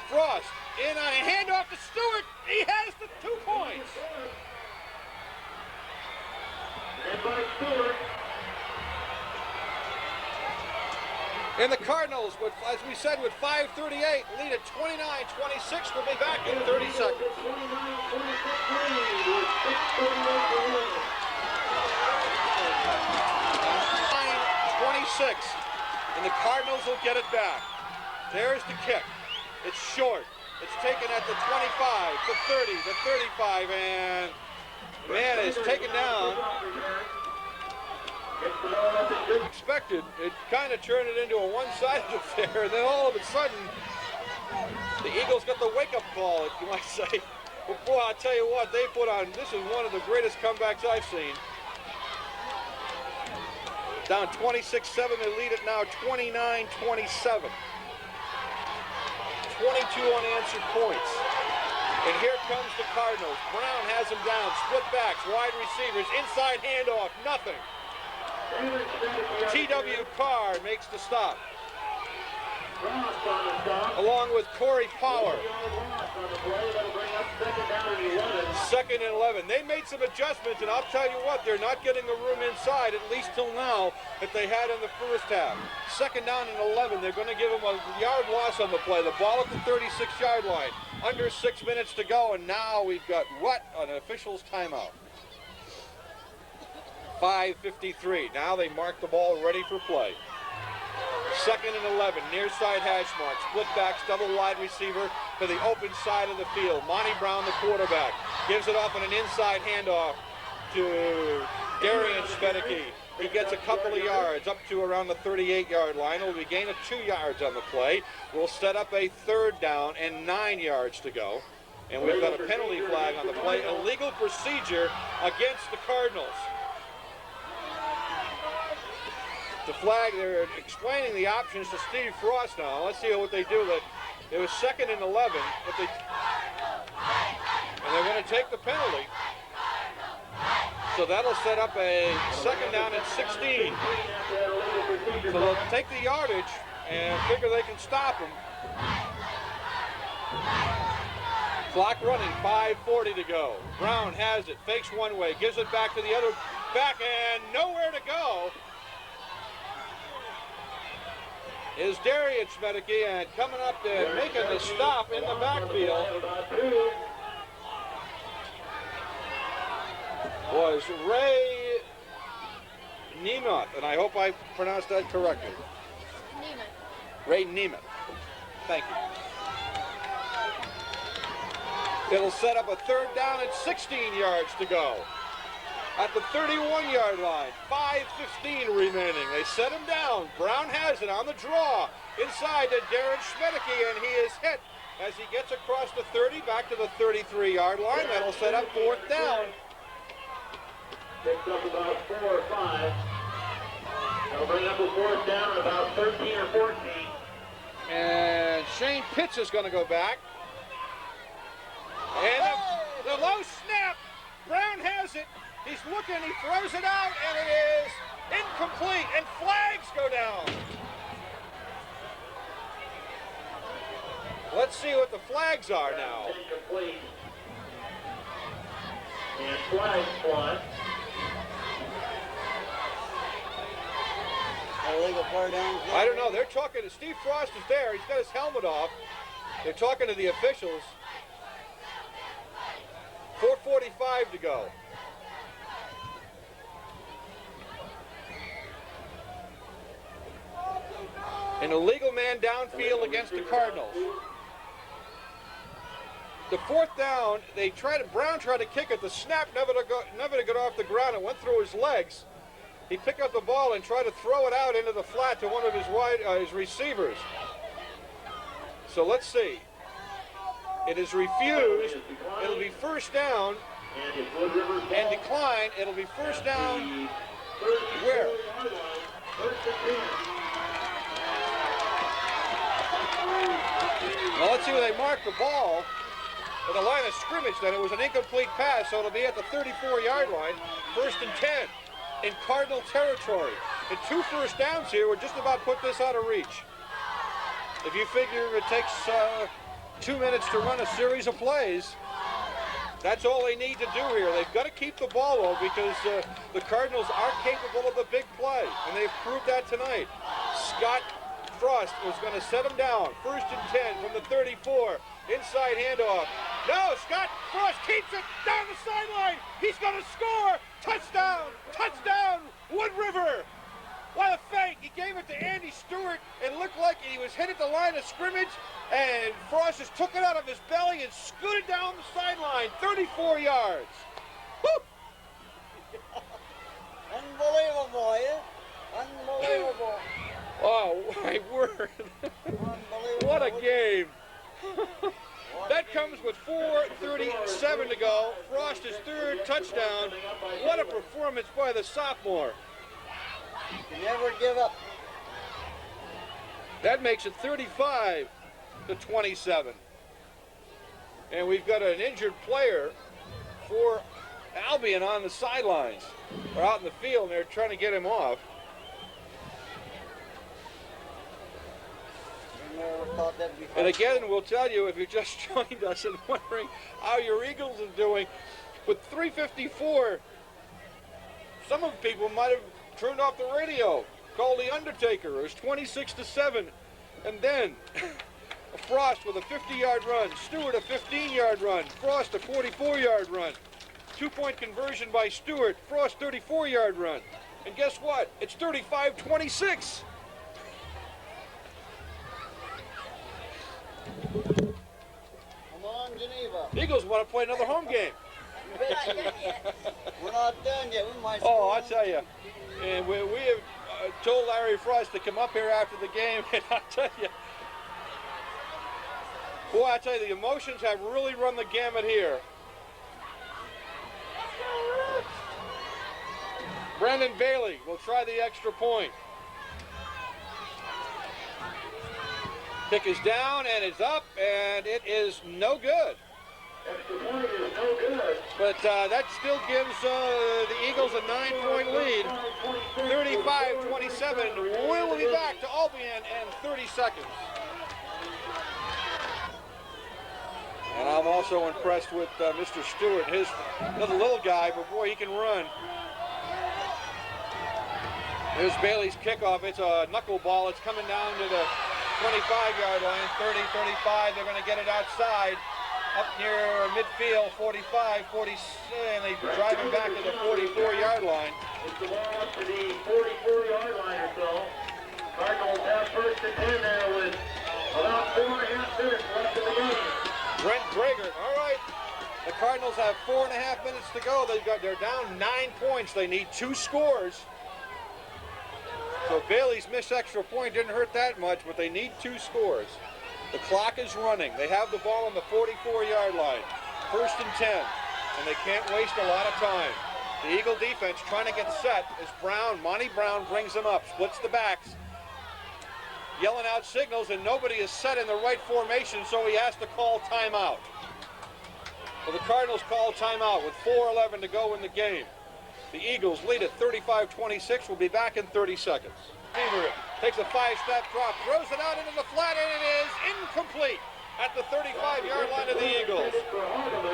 Frost in on a handoff to Stewart. He has the 2 points. And by Stewart. And the Cardinals, with, as we said, with 5:38, lead at 29-26. We'll be back in 30 seconds. 9-26, and the Cardinals will get it back. There's the kick. It's short. It's taken at the 25, the 30, the 35, and man, it's taken down. Expected, it kind of turned it into a one-sided affair, and then all of a sudden, the Eagles got the wake-up call, you might say. But boy, I'll tell you what, they put on, this is one of the greatest comebacks I've seen. Down 26-7, they lead it now 29-27. 22 unanswered points. And here comes the Cardinals. Brown has them down, split backs, wide receivers, inside handoff, nothing. T.W. Carr makes the stop, Frost on the stop. along with Corey Power. Frost on the play. That'll bring up second down and 11. Second and 11. They made some adjustments, and I'll tell you what, they're not getting the room inside, at least till now, that they had in the first half. Second down and 11. They're going to give them a yard loss on the play. The ball at the 36-yard line. Under 6 minutes to go, and now we've got what? An official's timeout. 5:53. Now they mark the ball ready for play. Second and 11, near side hash mark, split backs, double wide receiver to the open side of the field. Monty Brown, the quarterback, gives it off on an inside handoff to Darian Spedeke. He gets a couple of yards up to around the 38-yard line. It'll be gain of 2 yards on the play. We'll set up a third down and 9 yards to go. And we've got a penalty flag on the play. Illegal procedure against the Cardinals. The flag, they're explaining the options to Steve Frost now. Let's see what they do. It was second and 11, and they're going to take the penalty. So that'll set up a second down and 16. So they'll take the yardage and figure they can stop them. Clock running, 5:40 to go. Brown has it, fakes one way, gives it back to the other back, and nowhere to go. Is Darian Spedeke, and coming up and making the stop in the backfield was Ray Nemeth, and I hope I pronounced that correctly. Nemeth. Ray Nemeth. Thank you. It'll set up a third down and 16 yards to go. At the 31-yard line, 5:15 remaining. They set him down. Brown has it on the draw. Inside to Darren Schmedeke, and he is hit as he gets across the 30, back to the 33-yard line. That'll set up fourth down. Picks up about 4 or 5. That'll bring up a fourth down at about 13 or 14. And Shane Pitts is going to go back. And the low snap. Brown has it. He's looking, he throws it out, and it is incomplete, and flags go down. Let's see what the flags are now. Incomplete. And flags fly. Illegal far down. I don't know, they're talking to Steve Frost is there, he's got his helmet off. They're talking to the officials. 4:45 to go. An illegal man downfield against the Cardinals. The fourth down, Brown tried to kick it. The snap never to get off the ground. It went through his legs. He picked up the ball and tried to throw it out into the flat to one of his receivers. So let's see. It is refused. It'll be first down and decline. It'll be first down where? Well, let's see where they mark the ball. At the line of scrimmage, then it was an incomplete pass, so it'll be at the 34-yard line. First and 10 in Cardinal territory. And 2 first downs here would just about put this out of reach. If you figure it takes 2 minutes to run a series of plays, that's all they need to do here. They've got to keep the ball low because the Cardinals are capable of the big play, and they've proved that tonight. Scott Frost was going to set him down. First and 10 from the 34. Inside handoff. No, Scott Frost keeps it down the sideline. He's going to score. Touchdown. Touchdown. Wood River. What a fake. He gave it to Andy Stewart and looked like he was hit at the line of scrimmage, and Frost just took it out of his belly and scooted down the sideline. 34 yards. Woo! Unbelievable, yeah? Unbelievable. Oh, my word. What a game. That comes with 4:37 to go. Frost his third touchdown. What a performance by the sophomore. You never give up. That makes it 35-27. And we've got an injured player for Albion. Albion on the sidelines, or out in the field, and they're trying to get him off. And again, we'll tell you, if you just joined us and wondering how your Eagles are doing, with 3:54, some of the people might have turned off the radio, called the Undertaker. It was 26-7. And then Frost with a 50-yard run, Stewart a 15-yard run, Frost a 44-yard run. 2-point conversion by Stewart, Frost 34-yard run. And guess what? It's 35-26. Come on, Geneva. Eagles want to play another home game. We're not done yet. We might. Oh, I tell you. And we have told Larry Frost to come up here after the game, and I tell you, boy, I tell you, the emotions have really run the gamut here. Brandon Bailey will try the extra point. Kick is down and it's up, and it is no good. Extra point is no good. But that still gives the Eagles a 9-point lead. 35-27. We'll be back to Albion in 30 seconds. And I'm also impressed with Mr. Stewart. He's another little guy, but boy, he can run. Here's Bailey's kickoff. It's a knuckleball. It's coming down to the 25-yard line. 30, 35. They're going to get it outside. Up near midfield, 45, 40, and they drive him back to the 44-yard line. It's the ball up to the 44-yard line or so. Cardinals have first and 10 there with about 4.5 minutes left in the game. Brent Greger, all right. The Cardinals have 4.5 minutes to go. They're down 9 points. They need 2 scores. So Bailey's missed extra point didn't hurt that much, but they need 2 scores. The clock is running. They have the ball on the 44-yard line. First and 10, and they can't waste a lot of time. The Eagle defense trying to get set as Monty Brown brings them up, splits the backs, yelling out signals, and nobody is set in the right formation, so he has to call timeout. So the Cardinals call timeout with 4:11 to go in the game. The Eagles lead at 35-26. We'll be back in 30 seconds. Beaver takes a 5-step drop, throws it out into the flat, and it is incomplete at the 35-yard line of the Eagles.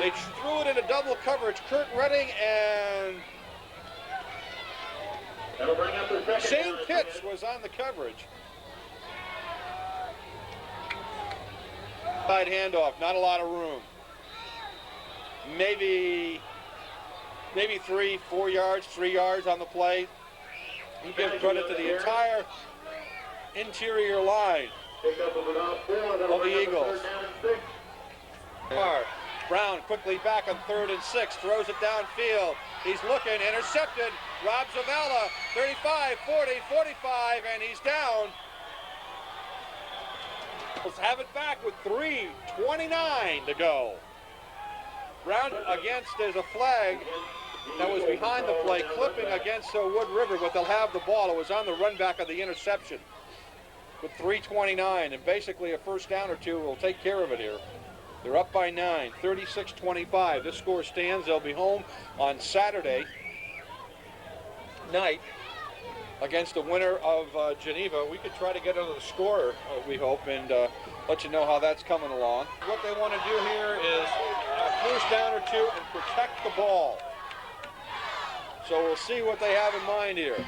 They threw it into double coverage. Kurt Redding and Shane Pitts was on the coverage. Side handoff, not a lot of room. Maybe 3 yards on the play. You give credit to the entire interior line of the Eagles. Brown quickly back on 3rd and 6, throws it downfield. He's looking, intercepted. Rob Zavala, 35, 40, 45, and he's down. Let's have it back with 3:29 to go. Brown against, there's a flag that was behind the play, clipping against Wood River, but they'll have the ball. It was on the run back of the interception with 3:29, and basically a first down or two will take care of it here. They're up by 9, 36-25. This score stands. They'll be home on Saturday night against the winner of Geneva. We could try to get under the score, we hope, and let you know how that's coming along. What they want to do here is a first down or two and protect the ball. So we'll see what they have in mind here.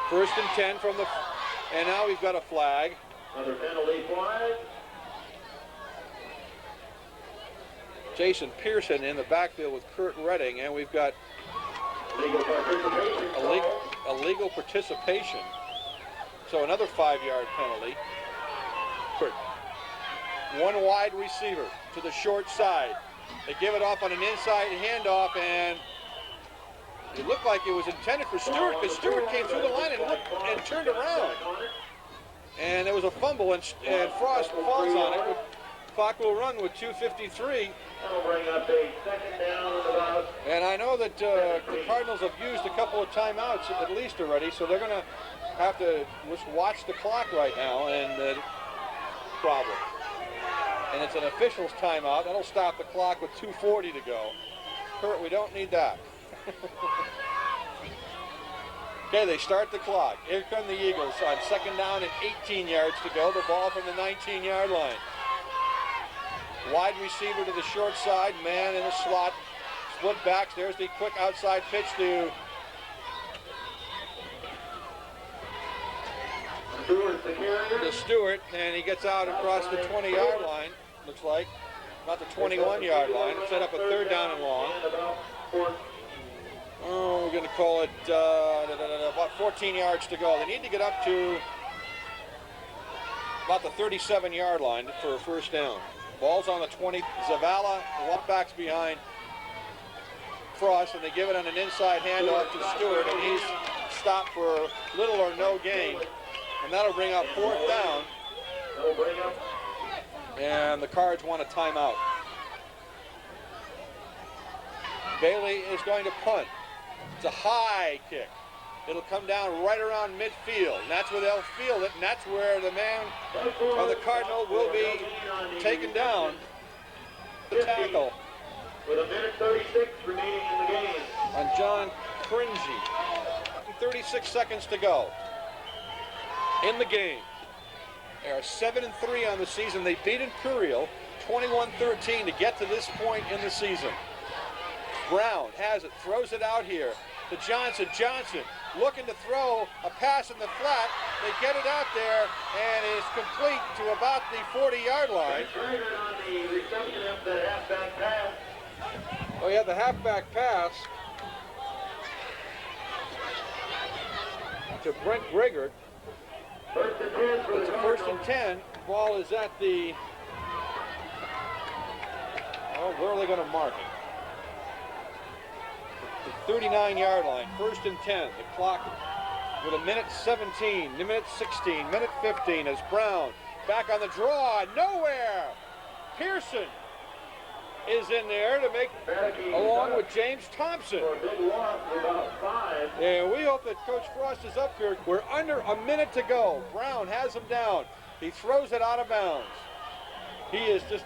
First and 10 from the, and now we've got a flag. Another penalty flag. Jason Pearson in the backfield with Kurt Redding, and we've got Legal participation. illegal participation. So another 5-yard penalty. For one wide receiver to the short side. They give it off on an inside handoff, and it looked like it was intended for Stewart, because Stewart came through the line and looked and turned around. And there was a fumble, and Frost falls on it. Clock will run with 2:53. That'll bring up a second down and about. And I know that the Cardinals have used a couple of timeouts at least already, so they're going to have to just watch the clock right now, and problem. And it's an official's timeout. That'll stop the clock with 2:40 to go. Kurt, we don't need that. Okay, they start the clock. Here come the Eagles on second down and 18 yards to go. The ball from the 19-yard line. Wide receiver to the short side, man in the slot. Split backs. There's the quick outside pitch to Stewart, and he gets out across the 20-yard line, looks like. About the 21-yard line. Set up a third down and long. Oh, we're going to call it about 14 yards to go. They need to get up to about the 37-yard line for a first down. Ball's on the 20. Zavala, the walkbacks behind Frost, and they give it on an inside handoff to Stewart, and he's stopped for little or no gain. And that'll bring up fourth down. And the Cards want a timeout. Bailey is going to punt. It's a high kick. It'll come down right around midfield. And that's where they'll field it. And that's where the man of the Cardinal will be taken down. The tackle. With a minute 36 remaining in the game. On John Cringy. 36 seconds to go in the game. They are 7-3 on the season. They beat Imperial 21-13 to get to this point in the season. Brown has it, throws it out here to Johnson. Johnson looking to throw a pass in the flat. They get it out there, and it's complete to about the 40-yard line. Oh yeah, the halfback pass to Brent Grigert. It's a first and 10. Ball is at the, oh, where are they going to mark it? The 39-yard line, first and 10. The clock with a minute 17, minute 16, minute 15 as Brown back on the draw, nowhere. Pearson is in there to make, along with James Thompson. And we hope that Coach Frost is up here. We're under a minute to go. Brown has him down. He throws it out of bounds. He has just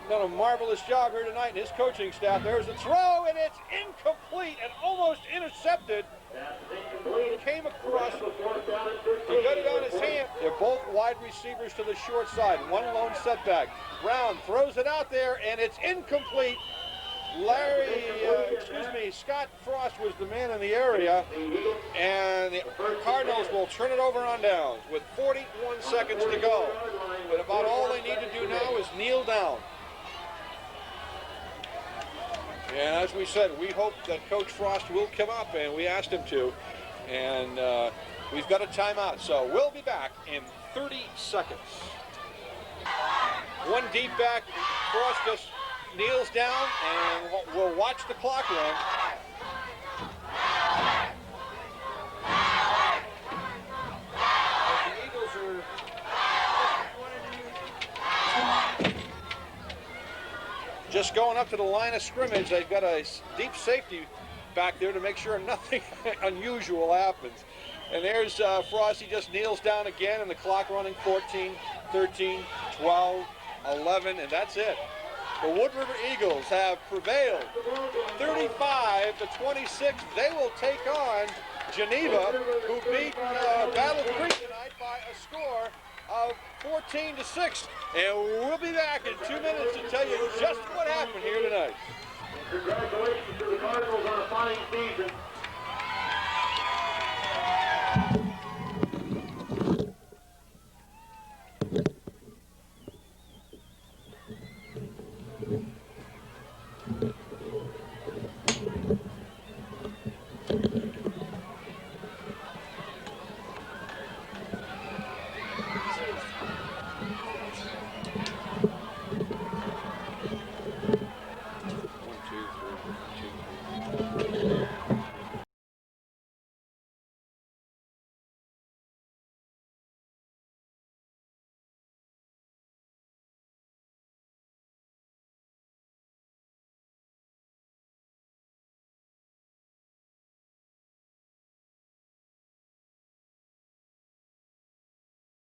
done a marvelous job here tonight, and his coaching staff. There's a throw, and it's incomplete and almost intercepted. Came across, he got it on his hand. They're both wide receivers to the short side. One lone setback. Brown throws it out there, and it's incomplete. Scott Frost was the man in the area, and the Cardinals will turn it over on downs with 41 seconds to go. And about all they need to do now is kneel down. And as we said, we hope that Coach Frost will come up, and we asked him to. And we've got a timeout, so we'll be back in 30 seconds. One deep back, Frost just kneels down, and we'll watch the clock run. The Eagles are just going up to the line of scrimmage. They've got a deep safety back there to make sure nothing unusual happens. And there's Frost. He just kneels down again, and the clock running 14, 13, 12, 11, and that's it. The Wood River Eagles have prevailed 35-26. They will take on Geneva, who beat Battle Creek tonight by a score of 14-6. And we'll be back in 2 minutes to tell you just what happened here tonight. Congratulations to the Cardinals on a fine season.